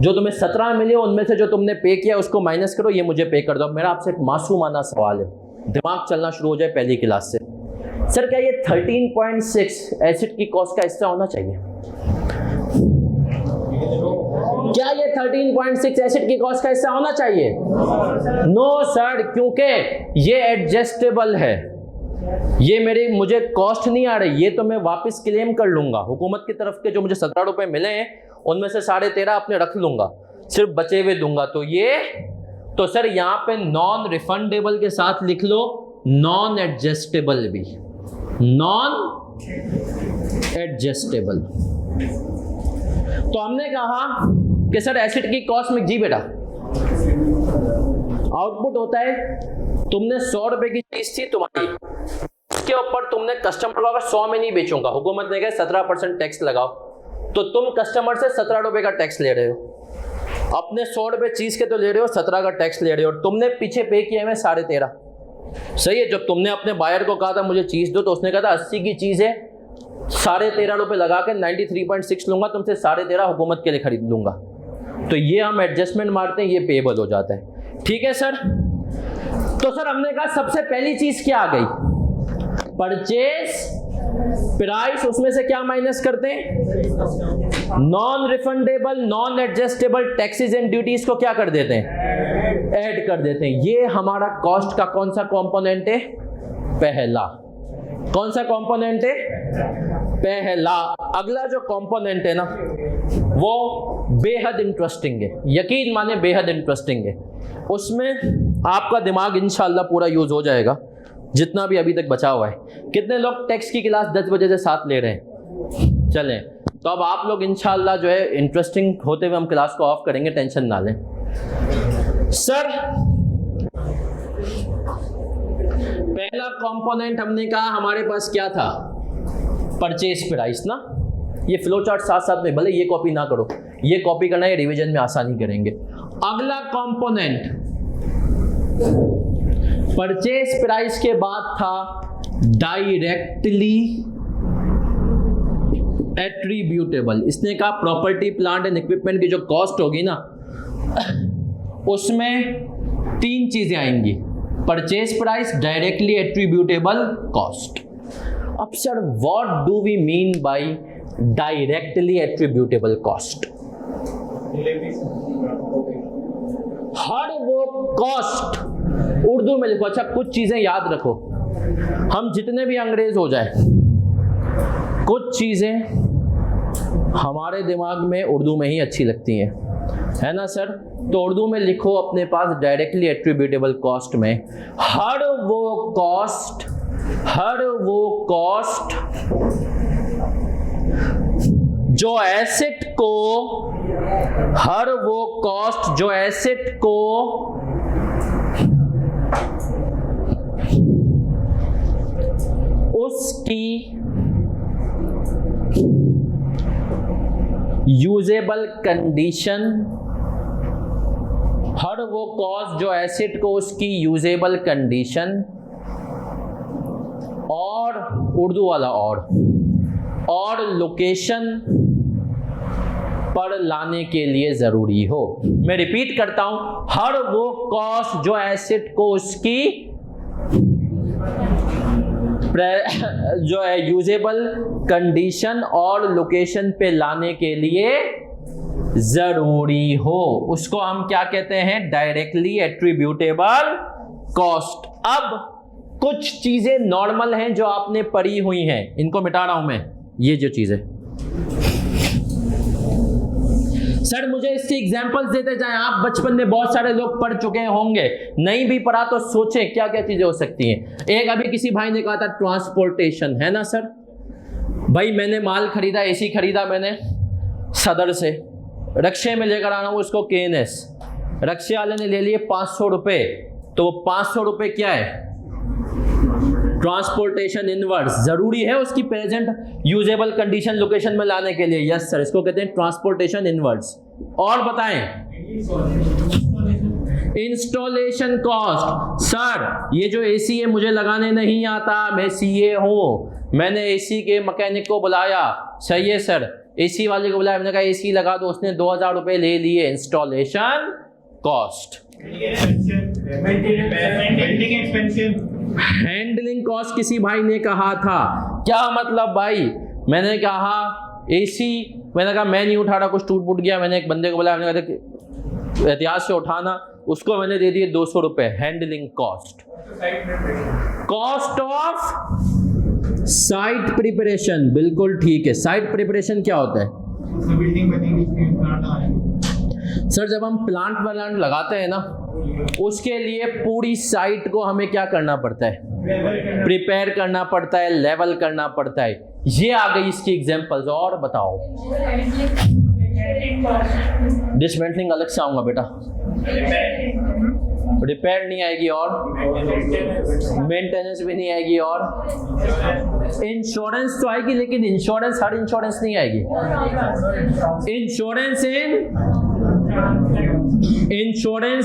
जो तुम्हें 17 मिले उनमें से जो तुमने पे किया उसको माइनस करो, ये मुझे पे कर दो। मेरा आपसे एक मासूमाना सवाल है, दिमाग चलना शुरू हो जाए पहली क्लास से। सर क्या ये 13.6 एसेट की कॉस्ट का हिस्सा होना चाहिए? क्या ये 13.6 एसेट की कॉस्ट का हिस्सा होना चाहिए? नो सर, क्योंकि ये एडजस्टेबल है। ये मुझे कॉस्ट नहीं आ रही, ये तो मैं वापस क्लेम कर लूंगा। हुकूमत की तरफ के जो मुझे 17 रुपए मिले हैं उनमें से 13.5 अपने रख लूंगा, सिर्फ बचे हुए दूंगा। तो सर यहां पे नॉन रिफंडेबल के साथ लिख लो नॉन एडजस्टेबल भी। Non adjustable. तो हमने कहा कि सर एसेट की कॉस्ट में, जी बेटा, आउटपुट होता है तुमने 100 रुपए की चीज थी तुम्हारी, उसके ऊपर तुमने कस्टमर को 100 में नहीं बेचूंगा, हुकूमत ने कहा 17% टैक्स लगाओ, तो तुम कस्टमर से 17 रुपए का टैक्स ले रहे हो। अपने 100 रुपए चीज के तो ले रहे हो, 17 का टैक्स ले रहे हो। तुमने पीछे पे किया है 13.5। सही है। जब तुमने अपने बायर को कहा था मुझे चीज दो, तो उसने कहा था 80 की चीज है, 13.5 रुपए लगा के 93.6 लूंगा, तुमसे 13.5 हुकूमत के लिए खरीद लूंगा। तो ये हम एडजस्टमेंट मारते हैं, ये पेएबल हो जाता है। ठीक है सर। तो सर हमने कहा सबसे पहली चीज क्या आ गई? Purchase price. उसमें से क्या माइनस करते हैं? Non refundable, non adjustable taxes and duties को क्या कर देते हैं? ऐड कर देते हैं। ये हमारा कॉस्ट का कौन सा कंपोनेंट है? पहला। कौन सा कंपोनेंट है? पहला। अगला जो कंपोनेंट है ना वो बेहद इंटरेस्टिंग है, यकीन माने बेहद इंटरेस्टिंग है। उसमें आपका दिमाग इंशाल्लाह पूरा यूज हो जाएगा जितना भी अभी तक बचा हुआ है। कितने लोग टेक्स्ट की क्लास 10 बजे से 7 ले रहे हैं? चलें, तो अब आप लोग इंशाल्लाह जो है इंटरेस्टिंग होते हुए हम क्लास को ऑफ करेंगे, टेंशन ना लें। सर पहला कंपोनेंट हमने कहा हमारे पास क्या था? परचेज प्राइस ना। ये फ्लो चार्ट साथ साथ में, भले ये कॉपी ना करो, ये कॉपी करना, ये रिवीजन में आसानी करेंगे। अगला कंपोनेंट परचेज प्राइस के बाद था डायरेक्टली एट्रीब्यूटेबल। इसने कहा प्रॉपर्टी प्लांट एंड इक्विपमेंट की जो कॉस्ट होगी ना उसमें 3 चीजें आएंगी, purchase price, directly attributable, cost. अब sir what do we mean by directly attributable cost? हर वो कॉस्ट, उर्दू में लिखो। अच्छा कुछ चीजें याद रखो, हम जितने भी अंग्रेज हो जाए, कुछ चीजें हमारे दिमाग में उर्दू में ही अच्छी लगती हैं, है ना सर? तो उर्दू में लिखो अपने पास डायरेक्टली एट्रीब्यूटेबल कॉस्ट में हर वो कॉस्ट जो एसेट को उसकी यूजेबल कंडीशन, हर वो कॉस्ट जो एसेट को उसकी यूजेबल कंडीशन और उर्दू वाला और लोकेशन पर लाने के लिए जरूरी हो। मैं रिपीट करता हूं, हर वो कॉस्ट जो एसेट को उसकी जो है यूजेबल कंडीशन और लोकेशन पे लाने के लिए जरूरी हो, उसको हम क्या कहते हैं? Directly attributable cost. अब कुछ चीजें नॉर्मल हैं जो आपने पढ़ी हुई हैं, इनको मिटा रहा हूं मैं। ये जो चीजें सर मुझे इसके एग्जांपल्स देते जाएं। आप बचपन में बहुत सारे लोग पढ़ चुके होंगे, नहीं भी पढ़ा तो सोचें क्या क्या चीजें हो सकती हैं। एक अभी किसी भाई ने कहा था ट्रांसपोर्टेशन, है ना सर? भाई मैंने माल खरीदा, एसी खरीदा मैंने सदर से, रक्शे में लेकर आ रहा हूं उसको KNS, रक्शे वाले ने ले लिए 500 रुपए, तो वो 500 रुपए क्या है? Transportation inverse. जरूरी है उसकी प्रेजेंट यूजेबल कंडीशन लोकेशन में लाने के लिए। यस सर, इसको कहते हैं ट्रांसपोर्टेशन इनवर्स। और बताएं इंस्टॉलेशन कॉस्ट। सर ये जो एसी है मुझे लगाने नहीं आता, मैं CA हूं, मैंने एसी के मैकेनिक को बुलाया। सही है सर, एसी वाले को बुलाया, मैंने कहा एसी लगा दो, उसने 2000 रुपए ले लिए, इंस्टॉलेशन कॉस्ट। हैंडलिंग कॉस्ट किसी भाई ने कहा था, क्या मतलब भाई? मैंने कहा एसी, मैंने कहा मैं नहीं उठा रहा, कुछ टूट फूट गया, मैंने एक बंदे को बुलाया, मैंने कहा एहतियात से उठाना, उसको मैंने दे दिए 200 रुपए। Handling cost. Cost of site preparation, बिल्कुल ठीक है। साइट प्रिपरेशन क्या होता है सर? जब हम प्लांट लगाते हैं ना, उसके लिए पूरी साइट को हमें क्या करना पड़ता है? प्रिपेयर करना पड़ता है, लेवल करना पड़ता है। ये आ गई इसकी एग्जांपल्स। और बताओ डिसमेंटलिंग अलग से आऊंगा बेटा, रिपेयर नहीं आएगी, और मेंटेनेंस भी नहीं आएगी, और इंश्योरेंस तो आएगी, लेकिन इंश्योरेंस हर इंश्योरेंस नहीं आएगी। Insurance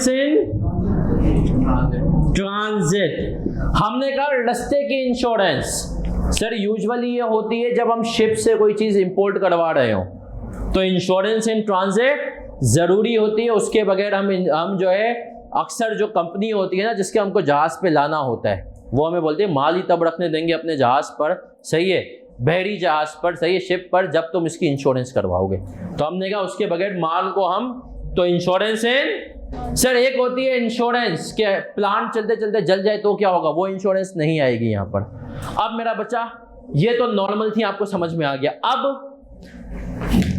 in transit. हमने कहा रास्ते की इंश्योरेंस सर यूजुअली ये होती है जब हम शिप से कोई चीज इंपोर्ट करवा रहे हो, तो इंश्योरेंस इन ट्रांजिट जरूरी होती है। उसके बगैर हम जो है अक्सर जो कंपनी होती है ना जिसके हमको जहाज पे लाना होता है, वो हमें बोलते हैं माल ही तब रखने देंगे अपने जहाज पर, सही है, बहरी जहाज पर, सही है, शिप पर, जब तुम इसकी इंश्योरेंस करवाओगे। तो हमने कहा उसके बगैर माल को हम, तो इंश्योरेंस इन सर एक होती है इंश्योरेंस के प्लांट चलते चलते जल जाए तो क्या होगा, वो इंश्योरेंस नहीं आएगी यहाँ पर। अब मेरा बच्चा ये तो नॉर्मल थी, आपको समझ में आ गया। अब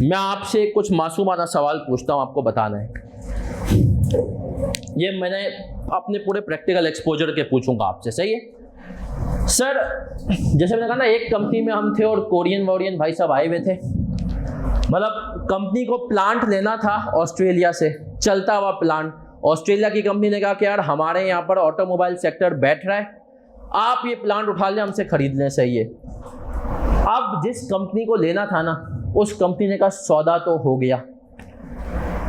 मैं आपसे कुछ मासूमाना सवाल पूछता हूं, आपको बताना है। ये मैंने अपने पूरे प्रैक्टिकल एक्सपोजर के पूछूंगा आपसे, सही है सर? जैसे मैंने कहा ना, एक कंपनी में हम थे और कोरियन वोरियन भाई साहब आए हुए थे। मतलब कंपनी को प्लांट लेना था ऑस्ट्रेलिया से, चलता हुआ प्लांट। ऑस्ट्रेलिया की कंपनी ने कहा कि यार हमारे यहाँ पर ऑटोमोबाइल सेक्टर बैठ रहा है, आप ये प्लांट उठा लें, हमसे खरीद लें, सही है। अब जिस कंपनी को लेना था ना, उस कंपनी ने कहा सौदा तो हो गया,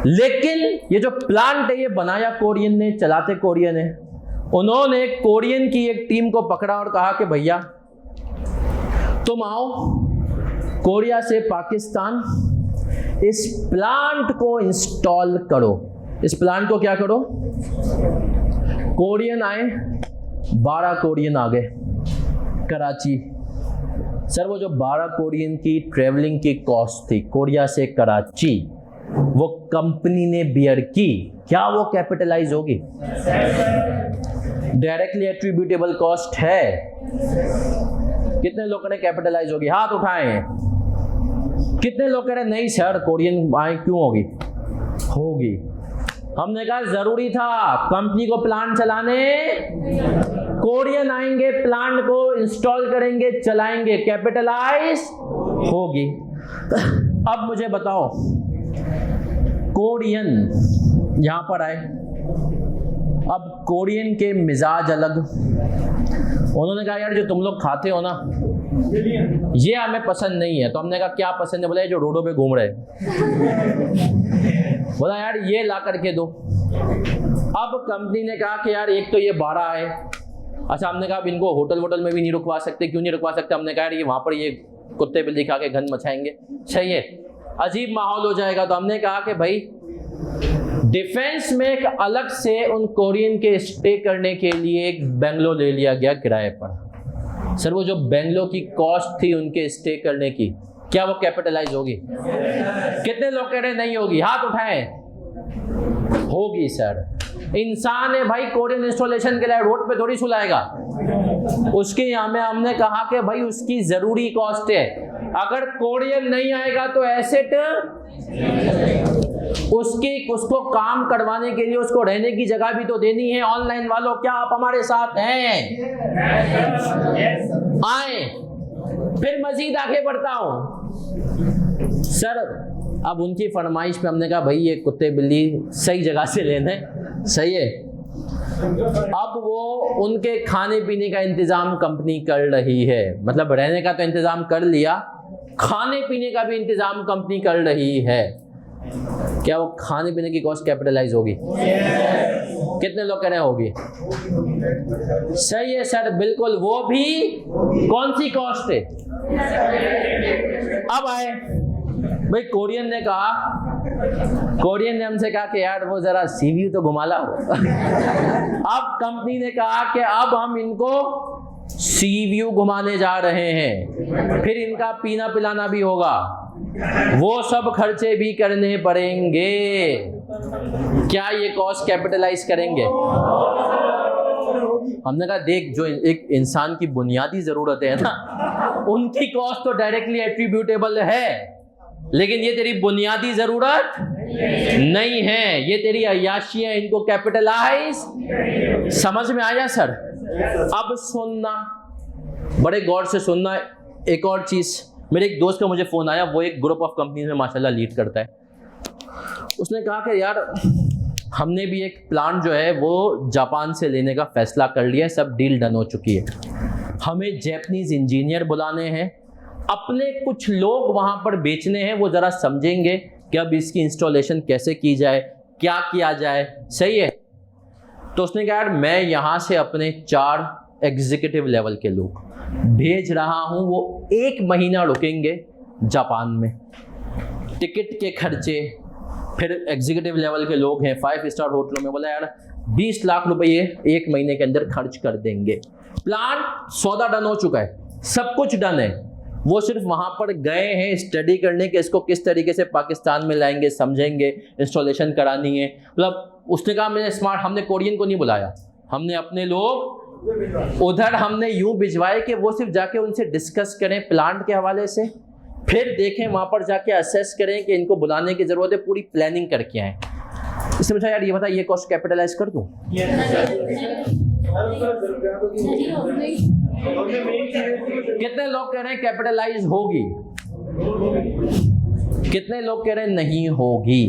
लेकिन ये जो प्लांट है ये बनाया कोरियन ने, चलाते कोरियन है। उन्होंने कोरियन की एक टीम को पकड़ा और कहा कि भैया तुम आओ कोरिया से पाकिस्तान, इस प्लांट को इंस्टॉल करो। इस प्लांट को क्या करो? कोरियन आए, 12 कोरियन आ गए कराची। सर वो जो 12 कोरियन की ट्रेवलिंग की कॉस्ट थी कोरिया से कराची, वो कंपनी ने बियर की। क्या वो कैपिटलाइज होगी? डायरेक्टली एट्रीब्यूटेबल कॉस्ट है। कितने लोगों ने कैपिटलाइज होगी? हाथ उठाएं। कितने लोग कह रहे नहीं सर कोरियन आए क्यों होगी? होगी। हमने कहा जरूरी था, कंपनी को प्लांट चलाने कोरियन आएंगे, प्लांट को इंस्टॉल करेंगे, चलाएंगे, कैपिटलाइज होगी। अब मुझे बताओ, कोरियन यहां पर आए, अब कोरियन के मिजाज अलग। उन्होंने कहा यार जो तुम लोग खाते हो ना ये हमें पसंद नहीं है। तो हमने कहा क्या पसंद है? बोला ये जो रोडों पे घूम रहे बोला यार ये ला करके दो। अब कंपनी ने कहा कि यार एक तो ये 12 है। अच्छा, हमने कहा अब इनको होटल वोटल में भी नहीं रुकवा सकते। क्यों नहीं रुकवा सकते? हमने कहा यार ये वहां पर ये कुत्ते बिल्ली खा के गंद मचाएंगे, सही है, अजीब माहौल हो जाएगा। तो हमने कहा कि भाई डिफेंस में एक अलग से उन कोरियन के स्टे करने के लिए एक बेंगलो ले लिया गया किराए पर। सर वो जो बेंगलो की कॉस्ट थी उनके स्टे करने की, क्या वो कैपिटलाइज होगी? कितने लोग कह रहे नहीं होगी? हाथ उठाएं। होगी सर। इंसान है भाई, कोरियन इंस्टॉलेशन के लिए रोड पे थोड़ी सुलाएगा। उसके यहाँ में हमने कहा कि भाई उसकी जरूरी कॉस्ट है। अगर कोरियन नहीं आएगा तो एसेट उसको काम करवाने के लिए उसको रहने की जगह भी तो देनी है। ऑनलाइन वालों क्या आप हमारे साथ हैं? आए। फिर मजीद आगे बढ़ता हूं सर। अब उनकी फरमाइश पे हमने कहा भाई ये कुत्ते बिल्ली सही जगह से लेने, सही है। अब वो उनके खाने पीने का इंतजाम कंपनी कर रही है, मतलब रहने का तो इंतजाम कर लिया, खाने पीने का भी इंतजाम कंपनी कर रही है। क्या वो खाने पीने की कॉस्ट कैपिटलाइज होगी? कितने लोग कह रहे हैं होगी? सही है सर, बिल्कुल। वो भी कौन सी कॉस्ट है? अब आए भाई, कोरियन ने हमसे कहा कि यार वो जरा सीवी तो घुमा लाओ। अब कंपनी ने कहा कि अब हम इनको सी व्यू घुमाने जा रहे हैं, फिर इनका पीना पिलाना भी होगा, वो सब खर्चे भी करने पड़ेंगे। क्या ये कॉस्ट कैपिटलाइज करेंगे? हमने कहा देख, जो एक इंसान की बुनियादी जरूरतें है ना, उनकी कॉस्ट तो डायरेक्टली एट्रीब्यूटेबल है, लेकिन ये तेरी बुनियादी जरूरत नहीं है, ये तेरी अय्याशी है, इनको कैपिटलाइज। समझ में आया सर? अब सुनना, बड़े गौर से सुनना। एक और चीज, मेरे एक दोस्त का मुझे फोन आया, वो एक ग्रुप ऑफ कंपनी में माशाल्लाह लीड करता है। उसने कहा कि यार हमने भी एक प्लांट जो है वो जापान से लेने का फैसला कर लिया है, सब डील डन हो चुकी है। हमें जैपनीज इंजीनियर बुलाने हैं, अपने कुछ लोग वहां पर बेचने हैं, वो जरा समझेंगे कि अब इसकी इंस्टॉलेशन कैसे की जाए, क्या किया जाए, सही है। तो उसने कहा यार मैं यहाँ से अपने 4 एग्जीक्यूटिव लेवल के लोग भेज रहा हूँ, वो 1 महीना रुकेंगे जापान में, टिकट के खर्चे, फिर एग्जीक्यूटिव लेवल के लोग हैं 5 स्टार होटलों में। बोला यार 20 लाख रुपये 1 महीने के अंदर खर्च कर देंगे। प्लांट सौदा डन हो चुका है, सब कुछ डन है, वो सिर्फ वहां पर गए हैं स्टडी करने के इसको किस तरीके से पाकिस्तान में लाएंगे, समझेंगे, इंस्टॉलेशन करानी है। मतलब उसने कहा मैंने हमने कोरियन को नहीं बुलाया, हमने अपने लोग उधर हमने यूं भिजवाए कि वो सिर्फ जाके उनसे डिस्कस करें प्लांट के हवाले से, फिर देखें वहां पर जाके असेस करें कि इनको बुलाने की जरूरत है, पूरी प्लानिंग करके आए। इसमें यार ये बता, ये कॉस्ट कैपिटलाइज कर दूं? कितने लोग कह रहे हैं कैपिटलाइज होगी, कितने लोग कह रहे हैं नहीं होगी?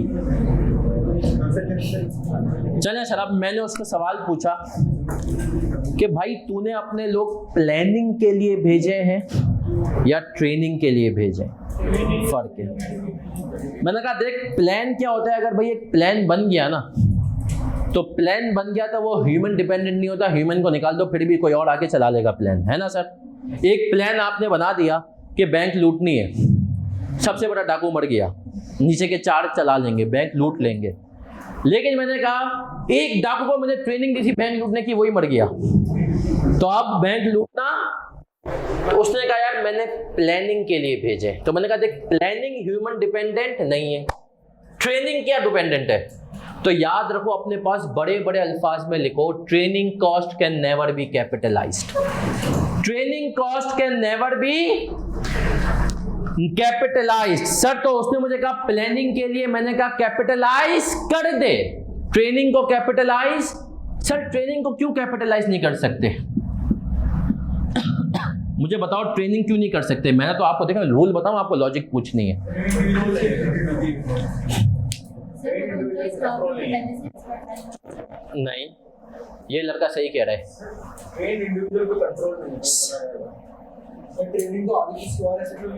चले सर, अब मैंने उसको सवाल पूछा कि भाई तूने अपने लोग प्लानिंग के लिए भेजे हैं या ट्रेनिंग के लिए भेजे? फर्क है। मैंने कहा देख, प्लान क्या होता है, अगर भाई एक प्लान बन गया ना, तो प्लान बन गया तो वो ह्यूमन डिपेंडेंट नहीं होता, ह्यूमन को निकाल दो फिर भी कोई और आके चला लेगा प्लान, है ना सर? एक प्लान आपने बना दिया कि बैंक लूटनी है, सबसे बड़ा डाकू मर गया, नीचे के 4 चला लेंगे, बैंक लूट लेंगे। लेकिन मैंने कहा एक डाकू को मैंने ट्रेनिंग दी थी बैंक लूटने की, वही मर गया, तो अब बैंक लूटना। तो उसने कहा यार मैंने प्लानिंग के लिए भेजे। तो मैंने कहा देख, प्लानिंग ह्यूमन डिपेंडेंट नहीं है, ट्रेनिंग क्या डिपेंडेंट है? तो याद रखो, अपने पास बड़े बड़े अल्फाज में लिखो, training cost can never be capitalised. Training cost can never be capitalised. Sir तो उसने मुझे कहा प्लानिंग के लिए, मैंने कहा कैपिटलाइज कर दे ट्रेनिंग को, कैपिटलाइज। सर ट्रेनिंग को क्यों कैपिटलाइज नहीं कर सकते? मुझे बताओ ट्रेनिंग क्यों नहीं कर सकते? मैंने तो आपको देखा, रूल बताऊं आपको, लॉजिक पूछनी है। नहीं, ये लड़का सही कह रहा है। ट्रेनिंग तो आगे किसी और ऐसे क्यों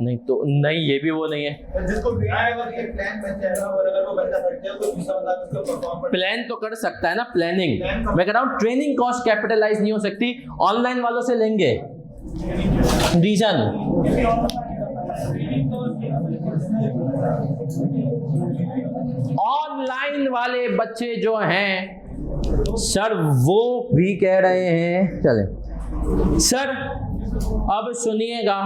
नहीं तो नहीं, ये भी वो नहीं है। जिसको आएगा ये प्लान बन जाएगा, और अगर वो बंदा हट जाए तो दूसरा बंदा उसको परफॉर्म प्लान तो कर सकता है ना, प्लानिंग। मैं कह रहा हूँ ट्रेनिंग कॉस्ट कैपिटलाइज नहीं हो सकती। ऑनलाइन वालों से लेंगे रीजन, ऑनलाइन वाले बच्चे जो हैं सर वो भी कह रहे हैं, चले सर अब सुनिएगा,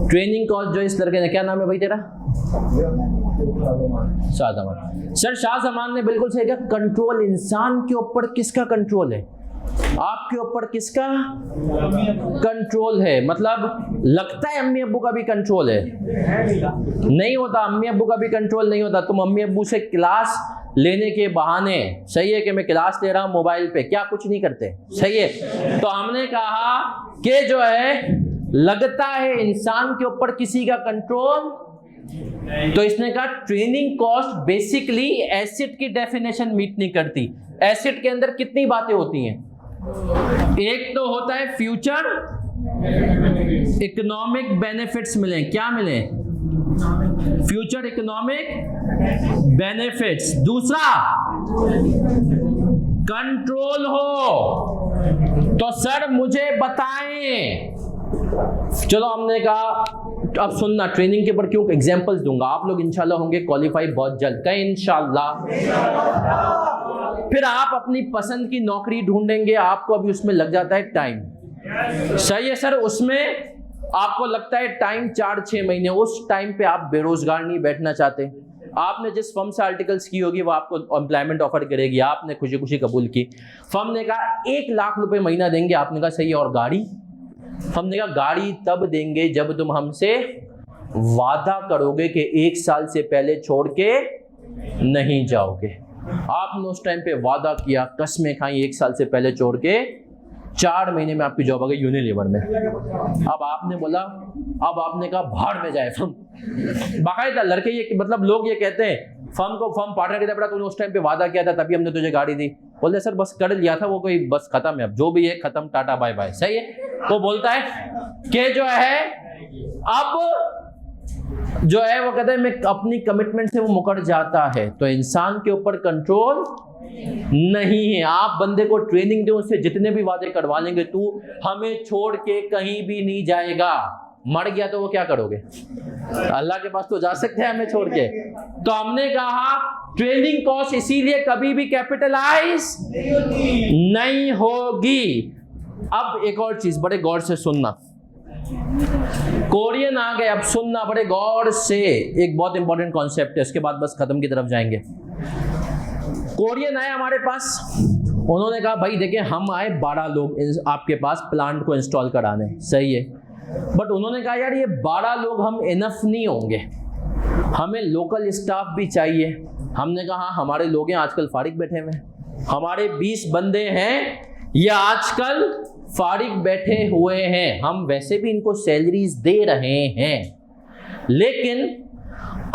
ट्रेनिंग कॉस्ट जो इस लड़के ने, क्या नाम है भाई तेरा? शाहजमान। सर शाहजमान ने बिल्कुल सही कहा, कंट्रोल इंसान के ऊपर किसका कंट्रोल है? आपके ऊपर किसका कंट्रोल है? मतलब लगता है अम्मी अब्बू का भी कंट्रोल है, नहीं होता। अम्मी अब्बू का भी कंट्रोल नहीं होता। तुम अम्मी अब्बू से क्लास लेने के बहाने, सही है कि मैं क्लास ले रहा हूं मोबाइल पे, क्या कुछ नहीं करते, सही है। तो हमने कहा कि जो है लगता है इंसान के ऊपर किसी का कंट्रोल, तो इसने कहा ट्रेनिंग कॉस्ट बेसिकली एसेट की डेफिनेशन मीट नहीं करती। एसेट के अंदर कितनी बातें होती हैं? एक तो होता है फ्यूचर इकोनॉमिक बेनिफिट्स मिले, क्या मिले? Future economic benefits. दूसरा कंट्रोल हो। तो सर मुझे बताएं, चलो हमने कहा अब सुनना, ट्रेनिंग के ऊपर क्यों एग्जांपल्स दूंगा, आप लोग इंशाल्लाह होंगे क्वालिफाई बहुत जल्द, कहीं इंशाल्लाह। फिर आप अपनी पसंद की नौकरी ढूंढेंगे, आपको अभी उसमें लग जाता है टाइम, सही है सर। उसमें आपको लगता है टाइम 4-6 महीने, उस टाइम पे आप बेरोजगार नहीं बैठना चाहते। आपने जिस फर्म से आर्टिकल्स की होगी वो आपको एम्प्लॉयमेंट ऑफर करेगी, आपने खुशी खुशी कबूल की। फर्म ने कहा 1 लाख रुपए महीना देंगे, आपने कहा सही है, और गाड़ी? हमने कहा गाड़ी तब देंगे जब तुम हमसे वादा करोगे कि 1 साल से पहले छोड़ के नहीं जाओगे। आपने उस टाइम पे वादा किया, कसमें खाई, 1 साल से पहले छोड़ के 4 महीने में आपकी जॉब आ गई यूनिलीवर में। अब आपने बोला, अब आपने कहा भाड़ में जाए फर्म। बाकायदा लड़के ये, मतलब लोग ये कहते हैं फर्म को, फर्म पार्टनर कहता बेटा तूने उस टाइम पे वादा किया था तभी हमने तुझे गाड़ी दी। बोलते सर बस कर लिया था वो, कोई बस खत्म है, अब जो भी है खत्म, टाटा बाय बाय, सही है। वो बोलता है कि जो है अब जो है वो कहता है मैं अपनी कमिटमेंट से वो मुकर जाता है। तो इंसान के ऊपर कंट्रोल नहीं है। आप बंदे को ट्रेनिंग दे, उससे जितने भी वादे करवा लेंगे, तू हमें छोड़ के कहीं भी नहीं जाएगा। मर गया तो वो क्या करोगे? अल्लाह के पास तो जा सकते हैं हमें छोड़ के। तो हमने कहा ट्रेनिंग कॉस्ट इसीलिए कभी भी कैपिटलाइज नहीं होगी। अब एक और चीज बड़े गौर से सुनना, कोरियन आ गए, अब सुनना बड़े गौर से, एक बहुत इंपॉर्टेंट कॉन्सेप्ट है, उसके बाद बस खत्म की तरफ जाएंगे। कोरियन आए हमारे पास, उन्होंने कहा भाई देखिए हम आए 12 लोग आपके पास प्लांट को इंस्टॉल कराने, सही है, बट उन्होंने कहा यार ये 12 लोग हम इनफ नहीं होंगे, हमें लोकल स्टाफ भी चाहिए। हमने कहा हाँ हमारे लोग हैं आजकल फारिग बैठे हुए हैं, हमारे 20 बंदे हैं ये आजकल फारिग बैठे हुए हैं, हम वैसे भी इनको सैलरीज दे रहे हैं, लेकिन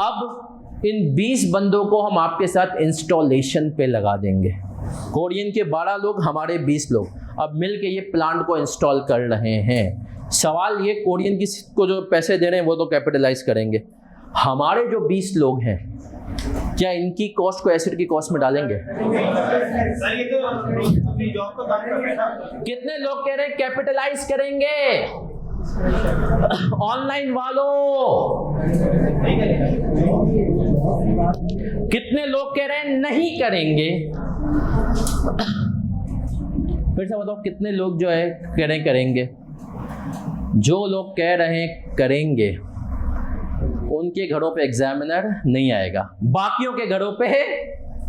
अब इन 20 बंदों को हम आपके साथ इंस्टॉलेशन पे लगा देंगे। कोरियन के 12 लोग, हमारे 20 लोग, अब मिलके ये प्लांट को इंस्टॉल कर रहे हैं। सवाल ये, कोरियन को जो पैसे दे रहे हैं वो तो कैपिटलाइज करेंगे, हमारे जो 20 लोग हैं क्या इनकी कॉस्ट को एसिड की कॉस्ट में डालेंगे? कितने लोग कह रहे हैं कैपिटलाइज करेंगे? ऑनलाइन वालों कितने लोग कह रहे हैं नहीं करेंगे? फिर से बताओ कितने लोग जो है कह रहे हैं करेंगे? जो लोग कह रहे हैं करेंगे उनके घरों पे एग्जामिनर नहीं आएगा, बाकियों के घरों पे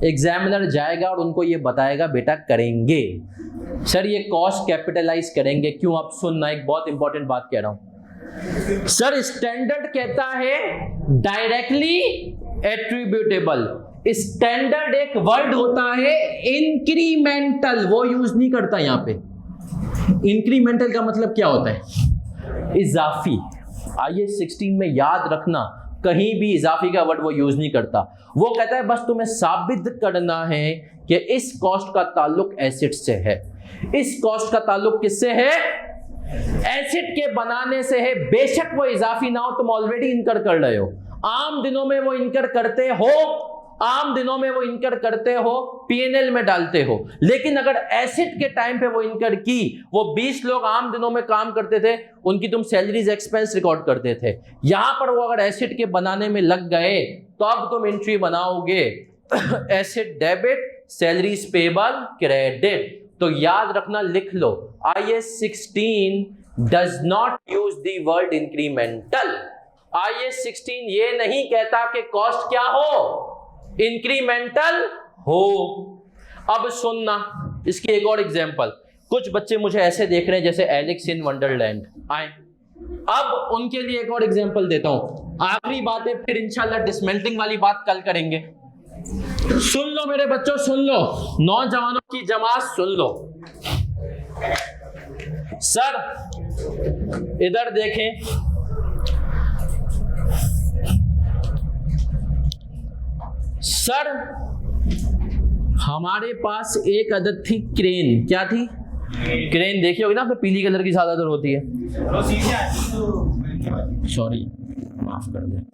एग्जामिनर जाएगा और उनको ये बताएगा बेटा करेंगे। सर ये कॉस्ट कैपिटलाइज करेंगे क्यों? आप सुनना, एक बहुत इंपॉर्टेंट बात कह रहा हूं। सर स्टैंडर्ड कहता है डायरेक्टली एट्रीब्यूटेबल, स्टैंडर्ड एक वर्ड होता है इंक्रीमेंटल, वो यूज नहीं करता यहां पे। इंक्रीमेंटल का मतलब क्या होता है? इजाफी। IAS 16 में याद रखना, कहीं भी इजाफी का वर्ड वो यूज नहीं करता। वो कहता है बस तुम्हें साबित करना है कि इस कॉस्ट का ताल्लुक एसिड से है। इस कॉस्ट का ताल्लुक किससे है? एसिड के बनाने से है। बेशक वो इजाफी ना हो, तुम ऑलरेडी इनकर कर रहे हो, आम दिनों में वो इनकर करते हो, आम दिनों में वो इनकर करते हो, P&L में डालते हो, लेकिन अगर एसिड के टाइम पे वो इनकर की, वो 20 लोग आम दिनों में काम करते थे, उनकी तुम सैलरीज एक्सपेंस रिकॉर्ड करते थे, यहां पर वो अगर एसिड के बनाने में लग गए तो अब तुम एंट्री बनाओगे acid debit, salaries payable credit. तो याद रखना, लिख लो, IAS 16 does not use the word incremental. IAS 16 ये नहीं कहता कि कॉस्ट क्या हो, इंक्रीमेंटल हो। अब सुनना, इसकी एक और एग्जांपल। कुछ बच्चे मुझे ऐसे देख रहे हैं जैसे एलेक्स इन वंडरलैंड आए। अब उनके लिए एक और एग्जांपल देता हूं, आखिरी बात है, फिर इंशाल्लाह डिसमेंटलिंग वाली बात कल करेंगे। सुन लो मेरे बच्चों, सुन लो, नौजवानों की जमात सुन लो। सर इधर देखें, सर हमारे पास एक आदत थी क्रेन। क्या थी? क्रेन देखी होगी ना, आपने पीली कलर की ज्यादातर होती है। सॉरी माफ कर दे।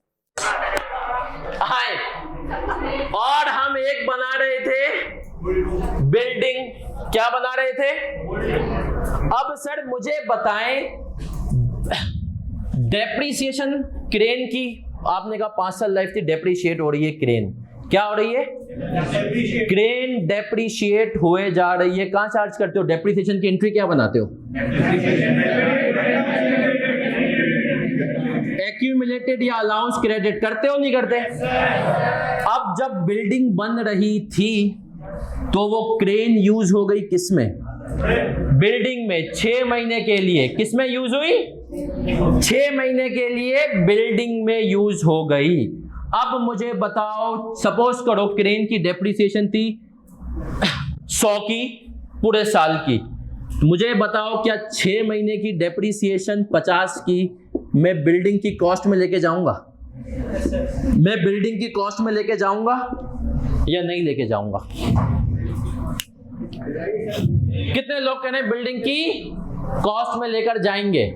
और हम एक बना रहे थे बिल्डिंग। क्या बना रहे थे? अब सर मुझे बताएं, डेप्रिसिएशन क्रेन की, आपने कहा 5 साल लाइफ थी, डेप्रिशिएट हो रही है क्रेन। क्या हो रही है? क्रेन डेप्रिशिएट हुए जा रही है। कहां चार्ज करते हो? डेप्रिसिएशन की एंट्री क्या बनाते हो? एक्यूमुलेटेड या अलाउंस क्रेडिट करते हो, नहीं करते? अब जब बिल्डिंग बन रही थी तो वो क्रेन यूज हो गई किसमें? बिल्डिंग में। 6 महीने के लिए किसमें यूज हुई? 6 महीने के लिए बिल्डिंग में यूज हो गई। अब मुझे बताओ, सपोज करो क्रेन की डेप्रिसिएशन थी 100 की पूरे साल की, मुझे बताओ क्या 6 महीने की डेप्रिसिएशन 50 की मैं बिल्डिंग की कॉस्ट में लेके जाऊंगा? मैं बिल्डिंग की कॉस्ट में लेके जाऊंगा या नहीं लेके जाऊंगा? कितने लोग कह रहे हैं बिल्डिंग की कॉस्ट में लेकर जाएंगे?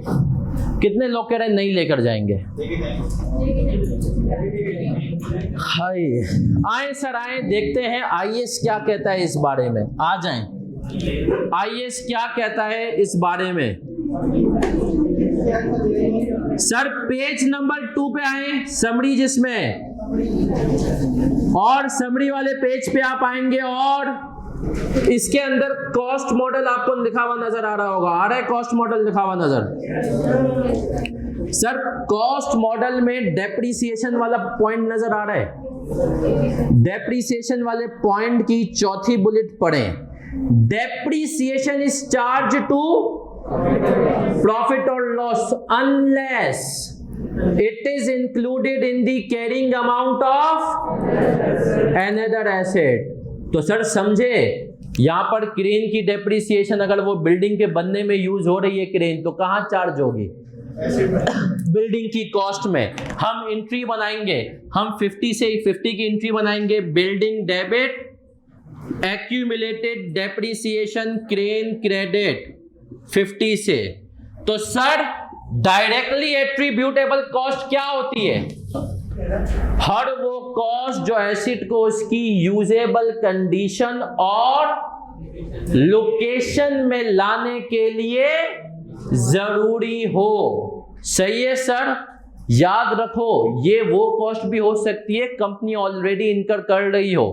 कितने लोग कह रहे हैं नहीं लेकर जाएंगे? हाय, आए सर आए, देखते हैं IAS क्या कहता है इस बारे में। आ जाएं, IAS क्या कहता है इस बारे में। सर पेज नंबर 2 पे आए, समरी जिसमें, और समरी वाले पेज पे आप आएंगे और इसके अंदर कॉस्ट मॉडल आपको लिखा हुआ नजर आ रहा होगा। आ रहा है कॉस्ट मॉडल लिखा हुआ नजर? सर कॉस्ट मॉडल में डेप्रिसिएशन वाला पॉइंट नजर आ रहा है? डेप्रिसिएशन वाले पॉइंट की चौथी बुलेट पढ़ें। Depreciation is charge to profit और loss unless it is included in the carrying amount of another asset. तो सर समझे, यहां पर क्रेन की डेप्रीसिएशन अगर वो बिल्डिंग के बनने में यूज हो रही है क्रेन, तो कहां चार्ज होगी? बिल्डिंग की कॉस्ट में। हम एंट्री बनाएंगे, हम 50 से 50 की एंट्री बनाएंगे, building debit accumulated depreciation crane credit 50 से। तो सर डायरेक्टली एट्रीब्यूटेबल कॉस्ट क्या होती है? हर वो कॉस्ट जो एसिड को उसकी यूजेबल कंडीशन और लोकेशन में लाने के लिए जरूरी हो। सही है सर, याद रखो ये वो कॉस्ट भी हो सकती है कंपनी ऑलरेडी इनकर कर रही हो,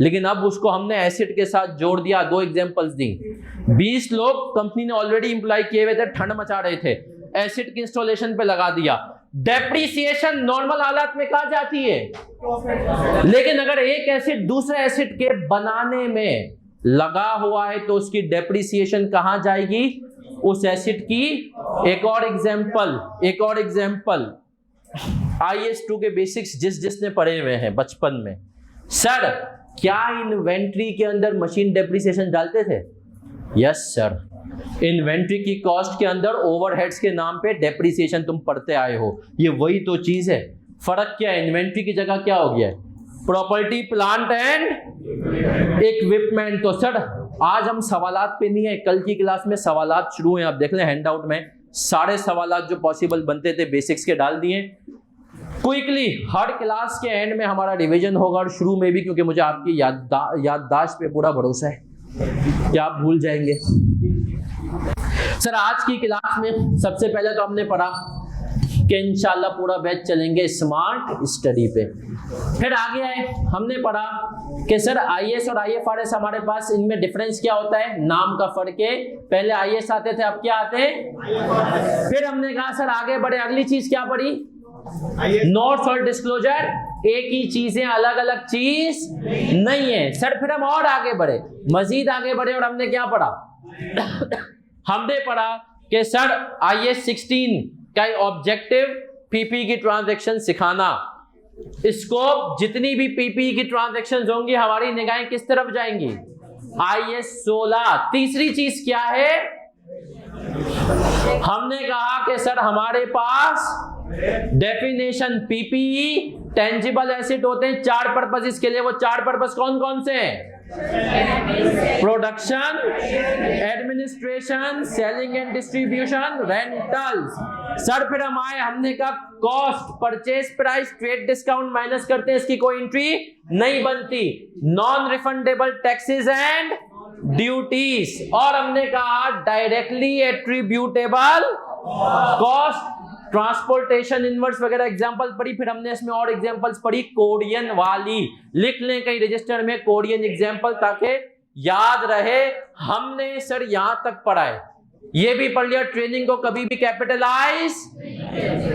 लेकिन अब उसको हमने एसिड के साथ जोड़ दिया। 2 एग्जांपल्स दी। 20 लोग कंपनी ने ऑलरेडी इंप्लॉय किए हुए थे, ठंड मचा रहे थे, एसिड की इंस्टॉलेशन पे लगा दिया। डेप्रीसिएशन नॉर्मल हालात में कहां जाती है? लेकिन अगर एक एसिड दूसरे एसिड के बनाने में लगा हुआ है तो उसकी डेप्रीसिएशन कहां जाएगी? उस एसिड की। एक और एग्जांपल IS2 के बेसिक्स जिसने पढ़े हुए हैं बचपन में, सर क्या इन्वेंट्री के अंदर मशीन डेप्रीसिएशन डालते थे? यस सर, इन्वेंट्री की कॉस्ट के अंदर ओवरहेड्स के नाम पे डेप्रीसिएशन तुम पढ़ते आए हो। ये वही तो चीज है। फर्क क्या है? इन्वेंट्री की जगह क्या हो गया है? Property, plant and equipment. तो सर आज हम सवालात पे नहीं है, कल की क्लास में सवालात शुरू हैं। आप देख लें हैंडआउट में सारे सवालात जो पॉसिबल बनते थे बेसिक्स के डाल दिए क्विकली। हर क्लास के एंड में हमारा रिवीजन होगा और शुरू में भी, क्योंकि मुझे आपकी याददाश्त पे पूरा भरोसा है कि आप भूल जाएंगे। सर आज की क्लास में सबसे पहले तो हमने पढ़ा कि इंशाल्लाह पूरा बैच चलेंगे स्मार्ट स्टडी पे। फिर आगे आए, हमने पढ़ा कि सर IS और IFRS हमारे पास इनमें डिफरेंस क्या होता है? नाम का फर्क है। पहले IS आते थे, अब क्या आते हैं? फिर हमने कहा सर आगे बढ़े, अगली चीज क्या पढ़ी? नोट्स और डिस्क्लोजर एक ही चीज है, अलग अलग चीज नहीं है। सर फिर हम और आगे बढ़े, मजीद आगे बढ़े और हमने क्या पढ़ा? हमने पढ़ा कि सर IS 16 का ऑब्जेक्टिव पीपी की ट्रांजैक्शन सिखाना। स्कोप जितनी भी पीपी की ट्रांजैक्शंस होंगी हमारी निगाहें किस तरफ जाएंगी? IS 16। तीसरी चीज क्या है? हमने कहा कि सर हमारे पास डेफिनेशन पीपीई टेंजिबल एसिड होते हैं 4 पर्पस के लिए। वो 4 पर्पस कौन कौन से हैं? Production, administration, selling and distribution, rentals. Sir फिर हम आए, हमने कहा cost, purchase price, trade discount minus करते हैं, इसकी कोई एंट्री नहीं बनती। Non refundable taxes and duties. और हमने कहा directly attributable cost, transportation inverse वगैरह एग्जांपल पढ़ी। फिर हमने इसमें और एग्जांपल्स पढ़ी कोरियन वाली। लिख लें कहीं रजिस्टर में कोरियन एग्जांपल ताकि याद रहे। हमने सर यहां तक पढ़ा है, ये भी पढ़ लिया। ट्रेनिंग को कभी भी कैपिटलाइज।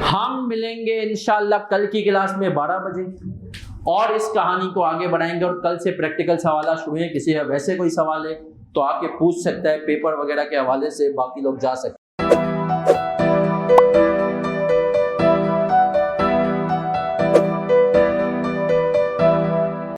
हम मिलेंगे इंशाल्लाह कल की क्लास में 12 बजे और इस कहानी को आगे बढ़ाएंगे। और कल से प्रैक्टिकल सवाल शुरू है। किसी वैसे कोई सवाल है तो आके पूछ सकता है, पेपर वगैरह के हवाले से बाकी लोग जा सकते हैं।